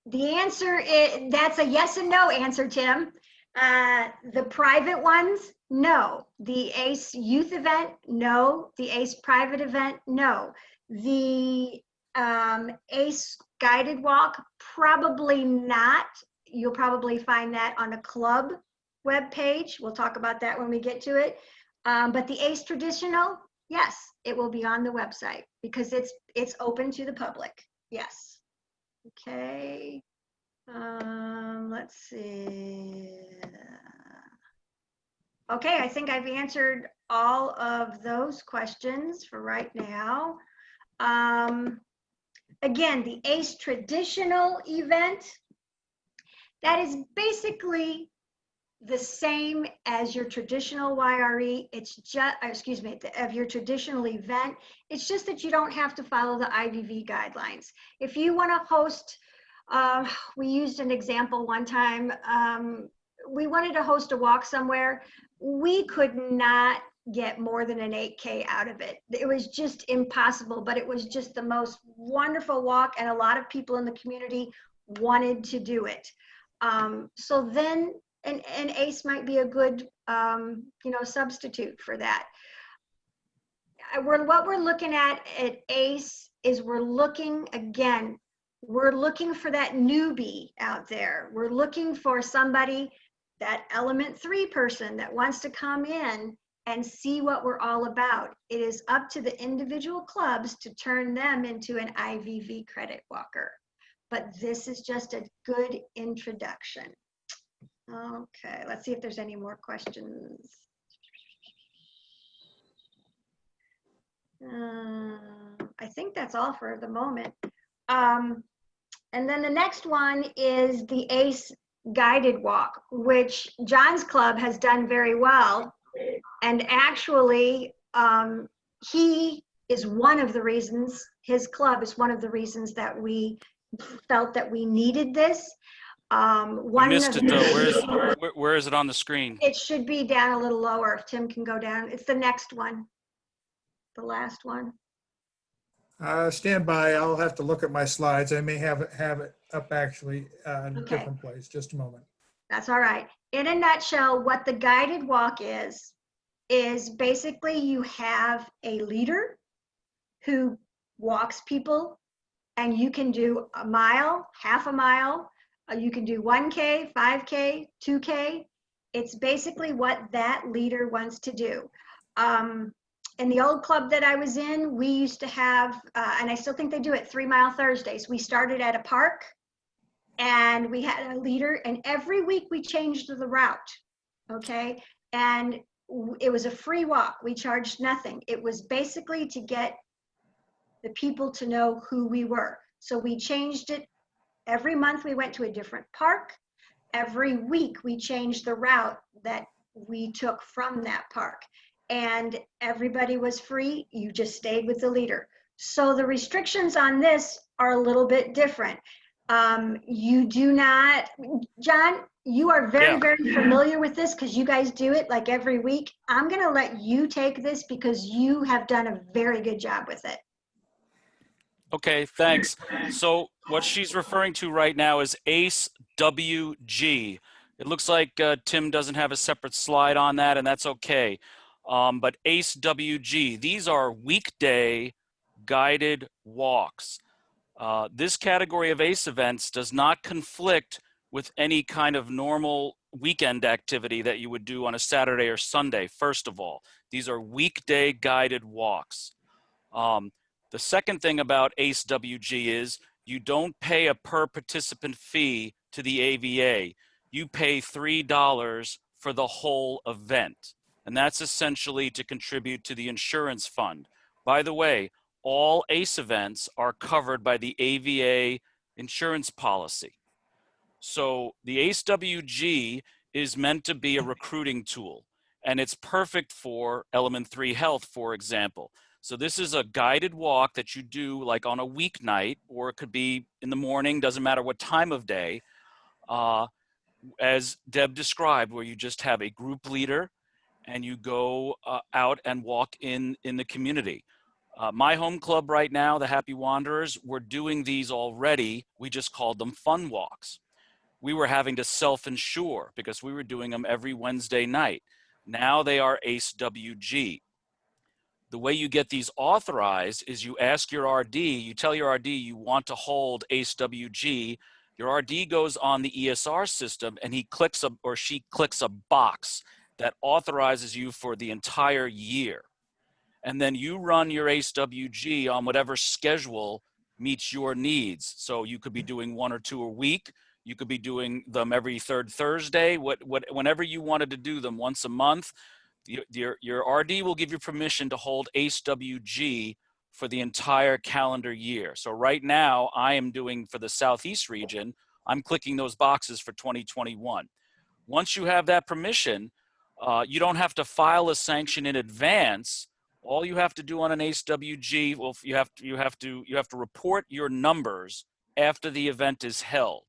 The answer is, that's a yes and no answer, Tim. The private ones, no. The ACE youth event, no. The ACE private event, no. The ACE guided walk, probably not. You'll probably find that on a club webpage. We'll talk about that when we get to it. But the ACE traditional, yes, it will be on the website because it's open to the public. Yes. Okay. Let's see. Okay, I think I've answered all of those questions for right now. Again, the ACE traditional event, that is basically the same as your traditional YRE. It's just, excuse me, of your traditional event. It's just that you don't have to follow the IVV guidelines. If you want to host, we used an example one time. We wanted to host a walk somewhere. We could not get more than an 8K out of it. It was just impossible, but it was just the most wonderful walk, and a lot of people in the community wanted to do it. So then, and ACE might be a good, substitute for that. What we're looking at ACE is we're looking for that newbie out there. We're looking for somebody, that Element3 person that wants to come in and see what we're all about. It is up to the individual clubs to turn them into an IVV credit walker. But this is just a good introduction. Okay, let's see if there's any more questions. I think that's all for the moment. And then the next one is the ACE guided walk, which John's club has done very well. And actually, he is one of the reasons, his club is one of the reasons that we felt that we needed this. I missed it though. Where is it on the screen? It should be down a little lower if Tim can go down. It's the next one, the last one. Stand by. I'll have to look at my slides. I may have it up actually in a different place. Just a moment. That's all right. In a nutshell, what the guided walk is basically you have a leader who walks people, and you can do a mile, half a mile, you can do 1K, 5K, 2K. It's basically what that leader wants to do. In the old club that I was in, we used to have, and I still think they do it, 3 Mile Thursdays. We started at a park, and we had a leader, and every week we changed the route, okay? And it was a free walk. We charged nothing. It was basically to get the people to know who we were. So we changed it. Every month we went to a different park. Every week we changed the route that we took from that park. And everybody was free. You just stayed with the leader. So the restrictions on this are a little bit different. You do not, John, you are very, very familiar with this because you guys do it like every week. I'm going to let you take this because you have done a very good job with it. Okay, thanks. So what she's referring to right now is ACE WG. It looks like Tim doesn't have a separate slide on that, and that's okay. But ACE WG, these are weekday guided walks. This category of ACE events does not conflict with any kind of normal weekend activity that you would do on a Saturday or Sunday, first of all. These are weekday guided walks. The second thing about ACE WG is you don't pay a per participant fee to the AVA. You pay $3 for the whole event. And that's essentially to contribute to the insurance fund. By the way, all ACE events are covered by the AVA insurance policy. So the ACE WG is meant to be a recruiting tool, and it's perfect for Element3 Health, for example. So this is a guided walk that you do like on a weeknight, or it could be in the morning, doesn't matter what time of day, as Deb described, where you just have a group leader and you go out and walk in the community. My home club right now, the Happy Wanderers, we're doing these already. We just called them fun walks. We were having to self-insure because we were doing them every Wednesday night. Now they are ACE WG. The way you get these authorized is you ask your RD, you tell your RD you want to hold ACE WG. Your RD goes on the ESR system and he clicks or she clicks a box that authorizes you for the entire year. And then you run your ACE WG on whatever schedule meets your needs. So you could be doing 1 or 2 a week. You could be doing them every third Thursday, whenever you wanted to do them, once a month. Your RD will give you permission to hold ACE WG for the entire calendar year. So right now I am doing for the Southeast region, I'm clicking those boxes for 2021. Once you have that permission, you don't have to file a sanction in advance. All you have to do on an ACE WG, well, you have to report your numbers after the event is held.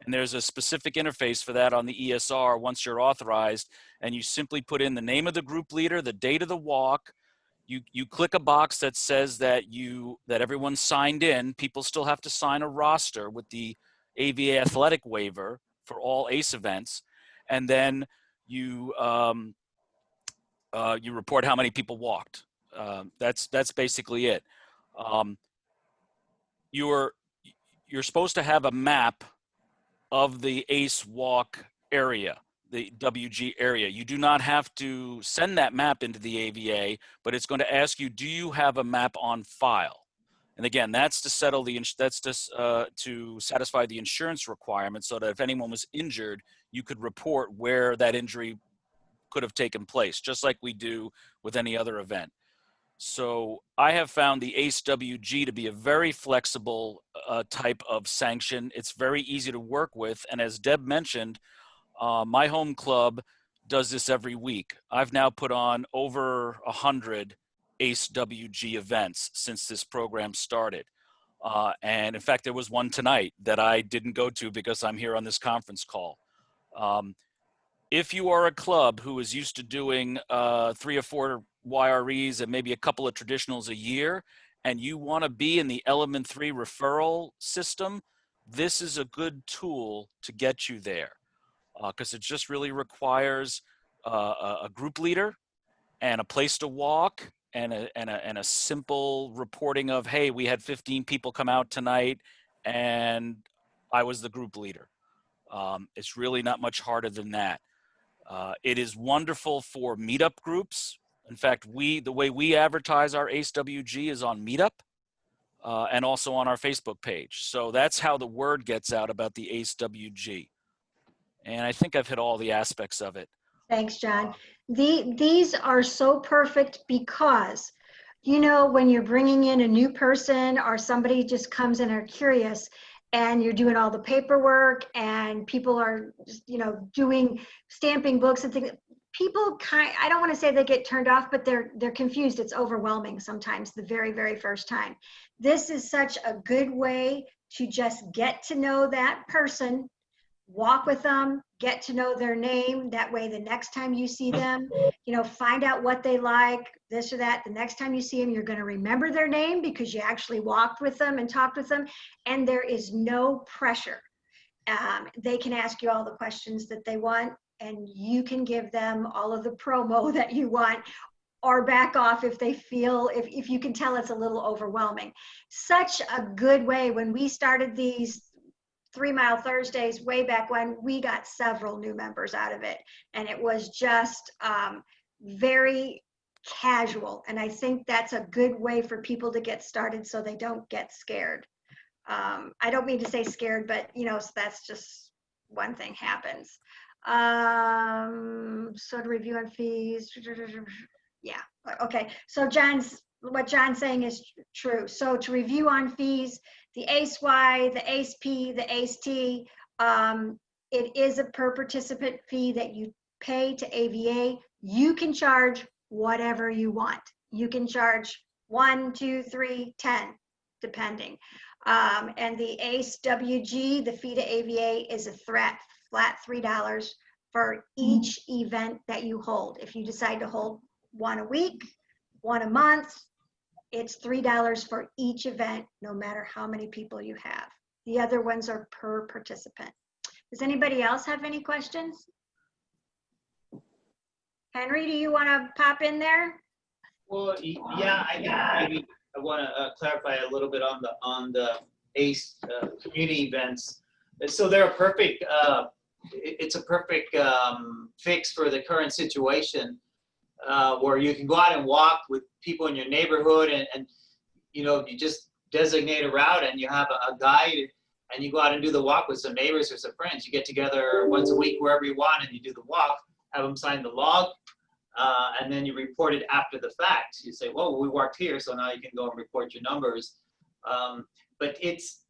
And there's a specific interface for that on the ESR once you're authorized, and you simply put in the name of the group leader, the date of the walk. You click a box that says that everyone's signed in. People still have to sign a roster with the AVA athletic waiver for all ACE events, and then you report how many people walked. That's basically it. You're supposed to have a map of the ACE walk area, the WG area. You do not have to send that map into the AVA, but it's going to ask you, do you have a map on file? And again, that's to settle to satisfy the insurance requirement, so that if anyone was injured, you could report where that injury could have taken place, just like we do with any other event. So I have found the ACE WG to be a very flexible type of sanction. It's very easy to work with. And as Deb mentioned, my home club does this every week. I've now put on over 100 ACE WG events since this program started. And in fact, there was one tonight that I didn't go to because I'm here on this conference call. If you are a club who is used to doing 3 or 4 YREs and maybe a couple of traditionals a year, and you want to be in the Element3 referral system, this is a good tool to get you there, because it just really requires a group leader and a place to walk and a simple reporting of, hey, we had 15 people come out tonight and I was the group leader. It's really not much harder than that. It is wonderful for meetup groups. In fact, the way we advertise our ACE WG is on Meetup and also on our Facebook page. So that's how the word gets out about the ACE WG. And I think I've hit all the aspects of it. Thanks, John. These are so perfect because, you know, when you're bringing in a new person or somebody just comes in and are curious, and you're doing all the paperwork and people are, you know, doing stamping books and things, people I don't want to say they get turned off, but they're confused. It's overwhelming sometimes the very, very first time. This is such a good way to just get to know that person, walk with them, get to know their name. That way, the next time you see them, you know, find out what they like, this or that. The next time you see them, you're going to remember their name because you actually walked with them and talked with them. And there is no pressure. They can ask you all the questions that they want, and you can give them all of the promo that you want, or back off if they feel, if you can tell it's a little overwhelming. Such a good way. When we started these 3 Mile Thursdays way back when, we got several new members out of it, and it was just very casual. And I think that's a good way for people to get started so they don't get scared. I don't mean to say scared, but you know, so that's just one thing happens. So to review on fees, yeah, okay. So what John's saying is true. So to review on fees, the ACE-Y, the ACE-P, the ACE-T, it is a per participant fee that you pay to AVA. You can charge whatever you want. You can charge 1, 2, 3, 10, depending. And the ACE WG, the fee to AVA, is a flat $3 for each event that you hold. If you decide to hold one a week, one a month, it's $3 for each event, no matter how many people you have. The other ones are per participant. Does anybody else have any questions? Henry, do you want to pop in there? Well, yeah, I think maybe I want to clarify a little bit on the ACE community events. So they're a perfect, it's a perfect fix for the current situation, where you can go out and walk with people in your neighborhood, and you know, you just designate a route and you have a guide, and you go out and do the walk with some neighbors or some friends. You get together once a week wherever you want and you do the walk, have them sign the log, and then you report it after the fact. You say, well, we walked here, so now you can go and report your numbers. But it's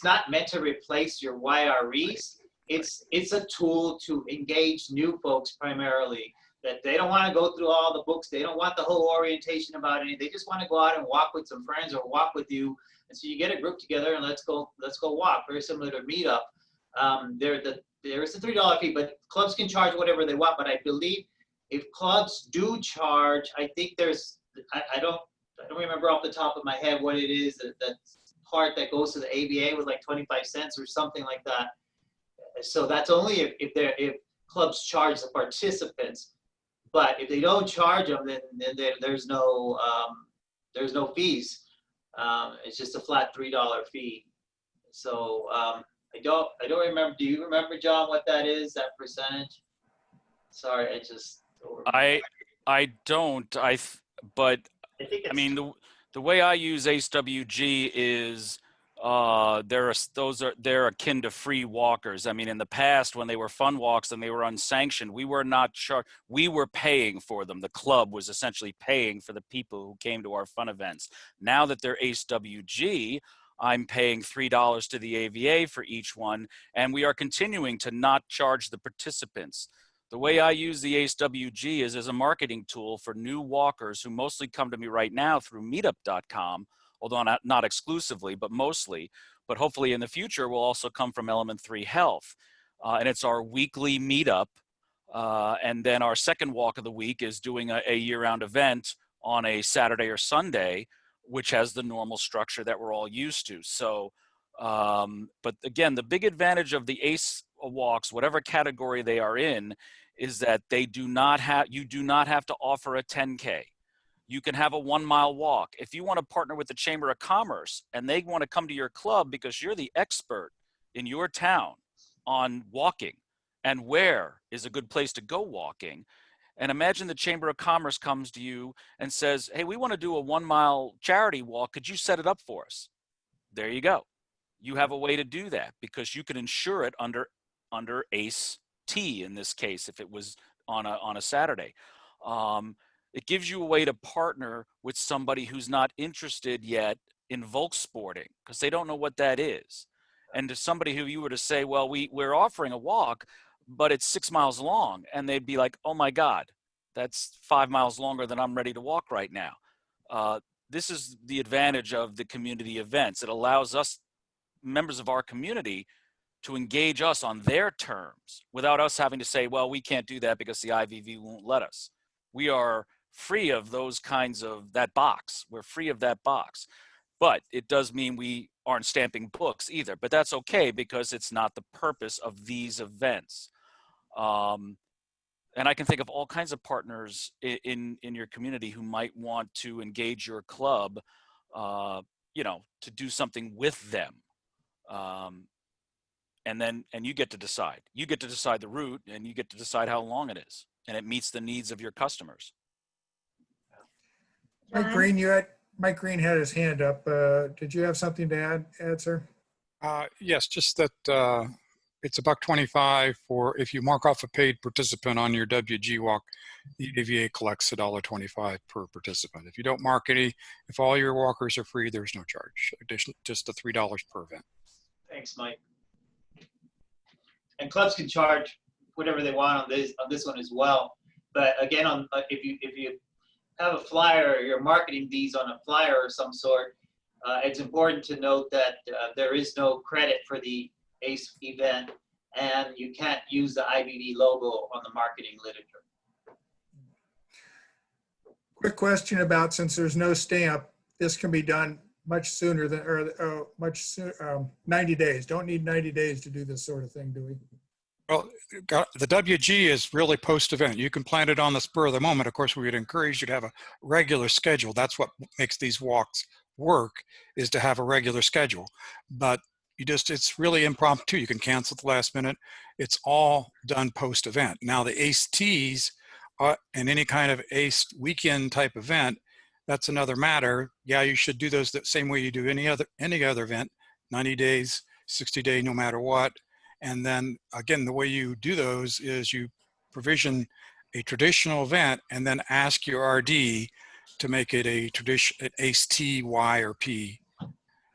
not meant to replace your YREs. it's a tool to engage new folks primarily, that they don't want to go through all the books. They don't want the whole orientation about it. They just want to go out and walk with some friends or walk with you. And so you get a group together and let's go walk. Very similar to Meetup. There is a $3 fee, but clubs can charge whatever they want. But I believe if clubs do charge, I think there's, I don't remember off the top of my head what it is, that part that goes to the AVA was like 25 cents or something like that. So that's only if clubs charge the participants. But if they don't charge them, then there's no fees. It's just a flat $3 fee. So I don't remember. Do you remember, John, what that is? That percentage? Sorry, I just. I don't. But I think it's, I mean the way I use ACE-WG is they're akin to free walkers. I mean, in the past, when they were fun walks and they were unsanctioned, we were not charged. We were paying for them. The club was essentially paying for the people who came to our fun events. Now that they're ACE-WG, I'm paying $3 to the AVA for each one, and we are continuing to not charge the participants. The way I use the ACE-WG is as a marketing tool for new walkers who mostly come to me right now through meetup.com, although not exclusively, but mostly. But hopefully in the future will also come from Element3 Health. And it's our weekly meetup. And then our second walk of the week is doing a year-round event on a Saturday or Sunday, which has the normal structure that we're all used to. So, but again, the big advantage of the ACE walks, whatever category they are in, is that you do not have to offer a 10K. You can have a 1 mile walk. If you want to partner with the Chamber of Commerce and they want to come to your club because you're the expert in your town on walking and where is a good place to go walking, and imagine the Chamber of Commerce comes to you and says, hey, we want to do a 1 mile charity walk. Could you set it up for us? There you go. You have a way to do that because you can insure it under ACE-T in this case, if it was on a Saturday. It gives you a way to partner with somebody who's not interested yet in Volkssporting because they don't know what that is. And to somebody who you were to say, well, we're offering a walk, but it's 6 miles long. And they'd be like, oh my God, that's 5 miles longer than I'm ready to walk right now. This is the advantage of the community events. It allows us, members of our community, to engage us on their terms without us having to say, well, we can't do that because the IVV won't let us. We are free of those kinds of that box. We're free of that box. But it does mean we aren't stamping books either, but that's okay because it's not the purpose of these events. And I can think of all kinds of partners in your community who might want to engage your club, to do something with them. And you get to decide. You get to decide the route and you get to decide how long it is. And it meets the needs of your customers. Mike Green had his hand up. Did you have something to add, sir? Yes, just that it's $1.25 for if you mark off a paid participant on your WG walk, the AVA collects $1.25 per participant. If you don't mark any, if all your walkers are free, there's no charge. Just the $3 per event. thanks, Mike. And clubs can charge whatever they want on this one as well. But again, if you have a flyer or you're marketing these on a flyer or some sort, it's important to note that there is no credit for the ACE event, and you can't use the IVV logo on the marketing literature. Quick question about, since there's no stamp, this can be done much sooner than, 90 days. Don't need 90 days to do this sort of thing, do we? Well, the WG is really post-event. You can plan it on the spur of the moment. Of course, we would encourage you to have a regular schedule. That's what makes these walks work, is to have a regular schedule. But it's really impromptu. You can cancel at the last minute. It's all done post-event. Now, the ACE Tees and any kind of ACE weekend type event, that's another matter. Yeah, you should do those the same way you do any other event, 90 days, 60 days, no matter what. And then again, the way you do those is you provision a traditional event and then ask your RD to make it an ACE T, Y, or P.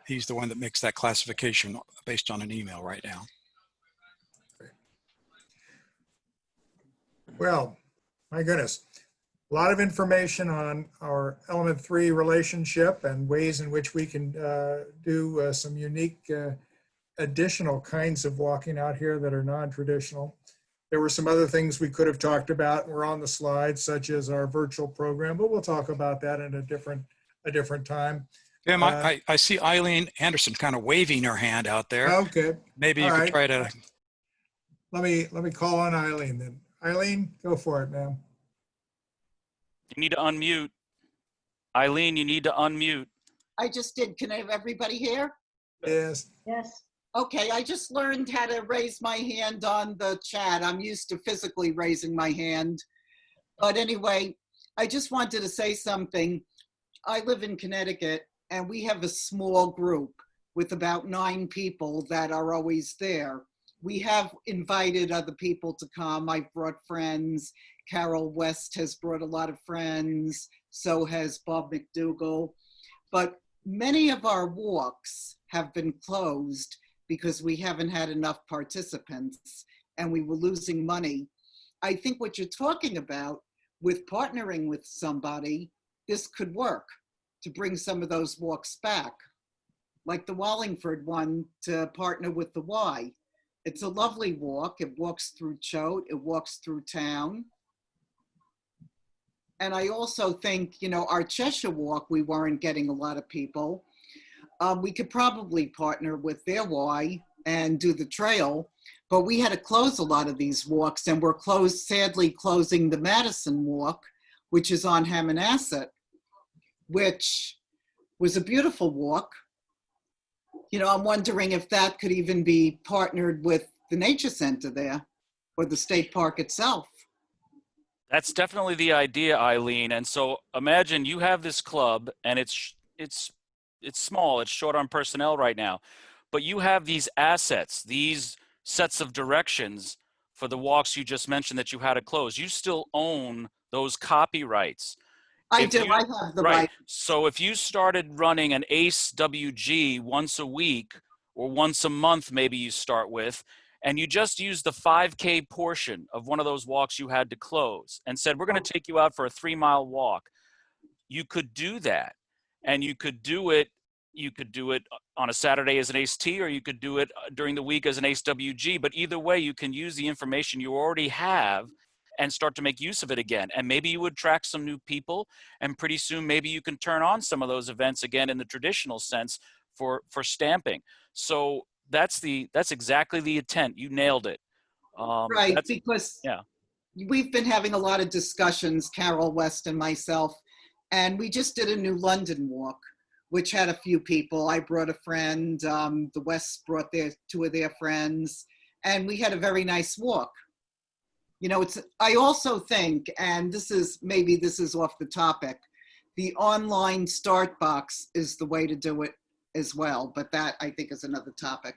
He's the one that makes that classification based on an email right now. Well, my goodness. A lot of information on our Element3 relationship and ways in which we can do some unique additional kinds of walking out here that are non-traditional. There were some other things we could have talked about and were on the slides, such as our virtual program, but we'll talk about that in a different time. Tim, I see Eileen Anderson kind of waving her hand out there. Okay. Maybe All you could right. try to. Let me call on Eileen then. Eileen, go for it, ma'am. You need to unmute. Eileen, you need to unmute. I just did. Can I have everybody here? Yes. Yes. Okay, I just learned how to raise my hand on the chat. I'm used to physically raising my hand. But anyway, I just wanted to say something. I live in Connecticut and we have a small group with about 9 people that are always there. We have invited other people to come. I've brought friends. Carol West has brought a lot of friends. So has Bob McDougall. But many of our walks have been closed because we haven't had enough participants and we were losing money. I think what you're talking about with partnering with somebody, this could work to bring some of those walks back. Like the Wallingford one, to partner with the Y. It's a lovely walk. It walks through Choate, it walks through town. And I also think, you know, our Cheshire walk, we weren't getting a lot of people. We could probably partner with their Y and do the trail, but we had to close a lot of these walks, and we're sadly closing the Madison walk, which is on Hammonasset, which was a beautiful walk. You know, I'm wondering if that could even be partnered with the nature center there or the state park itself. That's definitely the idea, Eileen. And so imagine you have this club and it's small, it's short on personnel right now, but you have these assets, these sets of directions for the walks you just mentioned that you had to close. You still own those copyrights. I do, I have the right. So if you started running an ACE WG once a week or once a month, maybe you start with, and you just use the 5K portion of one of those walks you had to close and said, we're going to take you out for a 3-mile walk. You could do that. And you could do it on a Saturday as an ACE T, or you could do it during the week as an ACE WG. But either way, you can use the information you already have and start to make use of it again. And maybe you would attract some new people, and pretty soon maybe you can turn on some of those events again in the traditional sense for stamping. So that's exactly the intent. You nailed it. Right, because we've been having a lot of discussions, Carol West and myself, and we just did a new London walk, which had a few people. I brought a friend, the Wests brought 2 of their friends, and we had a very nice walk. You know, I also think, and this is off the topic, the online start box is the way to do it as well, but that I think is another topic.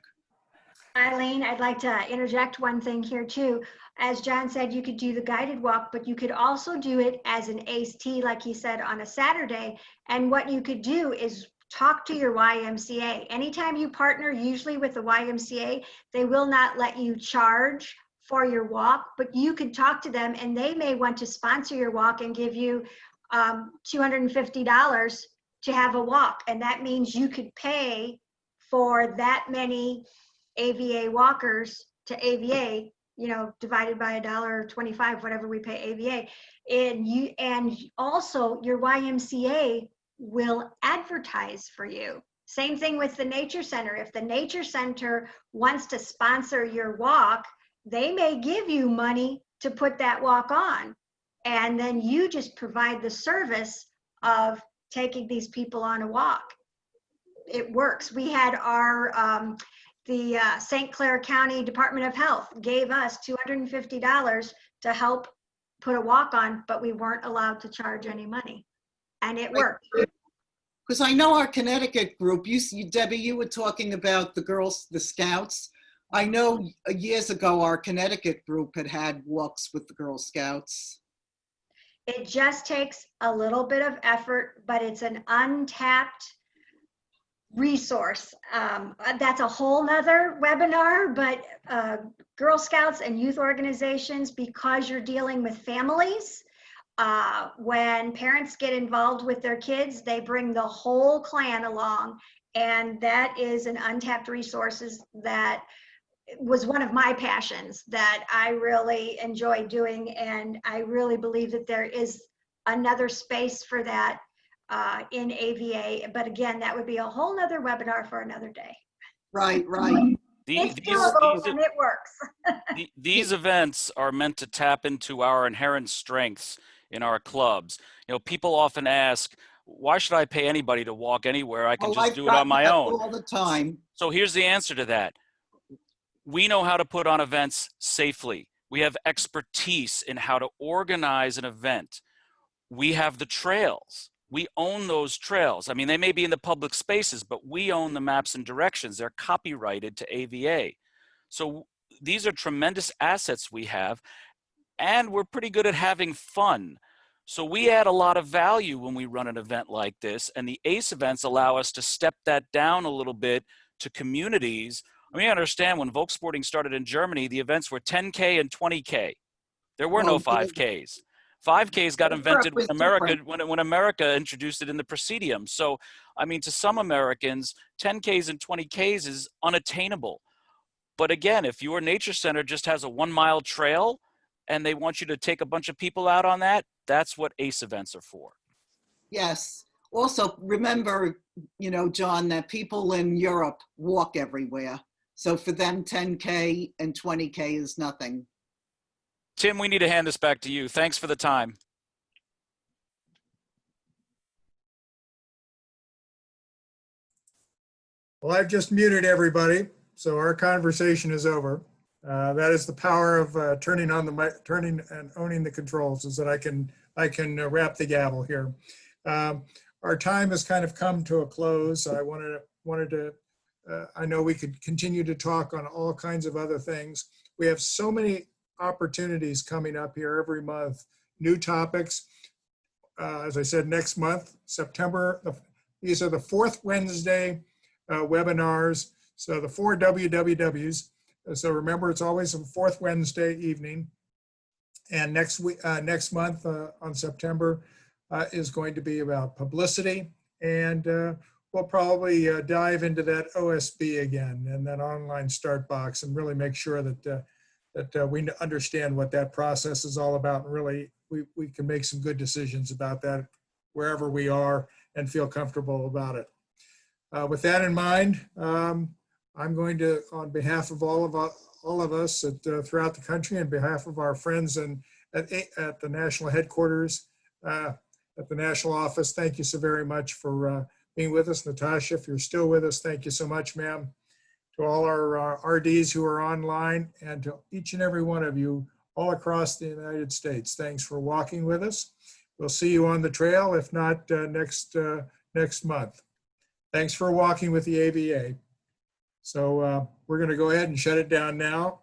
Eileen, I'd like to interject one thing here too. As John said, you could do the guided walk, but you could also do it as an ACE T, like he said, on a Saturday. And what you could do is talk to your YMCA. Anytime you partner, usually with the YMCA, they will not let you charge for your walk, but you could talk to them and they may want to sponsor your walk and give you $250 to have a walk. And that means you could pay for that many AVA walkers to AVA, you know, divided by $1.25, whatever we pay AVA. And also your YMCA will advertise for you. Same thing with the nature center. If the nature center wants to sponsor your walk, they may give you money to put that walk on. And then you just provide the service of taking these people on a walk. It works. We had our, the St. Clair County Department of Health gave us $250 to help put a walk on, but we weren't allowed to charge any money. And it worked. Because I know our Connecticut group, Debbie, you were talking about the girls, the Scouts. I know years ago, our Connecticut group had walks with the Girl Scouts. It just takes a little bit of effort, but it's an untapped resource. That's a whole nother webinar, but Girl Scouts and youth organizations, because you're dealing with families, when parents get involved with their kids, they bring the whole clan along. And that is an untapped resources that was one of my passions that I really enjoy doing. And I really believe that there is another space for that in AVA. But again, that would be a whole nother webinar for another day. Right, right. It's doable and it works. These events are meant to tap into our inherent strengths in our clubs. You know, people often ask, why should I pay anybody to walk anywhere? I can Oh, just I've do it on gotten my that own. all the time. So here's the answer to that. We know how to put on events safely. We have expertise in how to organize an event. We have the trails. We own those trails. I mean, they may be in the public spaces, but we own the maps and directions. They're copyrighted to AVA. So these are tremendous assets we have, and we're pretty good at having fun. So we add a lot of value when we run an event like this, and the ACE events allow us to step that down a little bit to communities. I mean, I understand when Volkssporting started in Germany, the events were 10K and 20K. There were no 5Ks. 5Ks got invented when America introduced it in the Presidium. So, I mean, to some Americans, 10Ks and 20Ks is unattainable. But again, if your nature center just has a 1-mile trail and they want you to take a bunch of people out on that, that's what ACE events are for. Yes. Also, remember, you know, John, that people in Europe walk everywhere. So for them, 10K and 20K is nothing. Tim, we need to hand this back to you. Thanks for the time. Well, I've just muted everybody, so our conversation is over. That is the power of turning on the mic, turning and owning the controls, is that I can wrap the gavel here. Our time has kind of come to a close. I wanted to. I know we could continue to talk on all kinds of other things. We have so many opportunities coming up here every month. New topics. As I said, next month, September. These are the 4th Wednesday webinars. So the 4 WWWs. So remember, it's always the 4th Wednesday evening. And next month on September is going to be about publicity. And we'll probably dive into that OSB again and that online start box and really make sure that that we understand what that process is all about. And really, we can make some good decisions about that wherever we are and feel comfortable about it. With that in mind, I'm going to, on behalf of all of us throughout the country, and behalf of our friends at the national headquarters, at the national office, thank you so very much for being with us. Natasha, if you're still with us, thank you so much, ma'am. To all our RDs who are online, and to each and every one of you all across the United States, thanks for walking with us. We'll see you on the trail, if not next month. Thanks for walking with the AVA. So we're going to go ahead and shut it down now.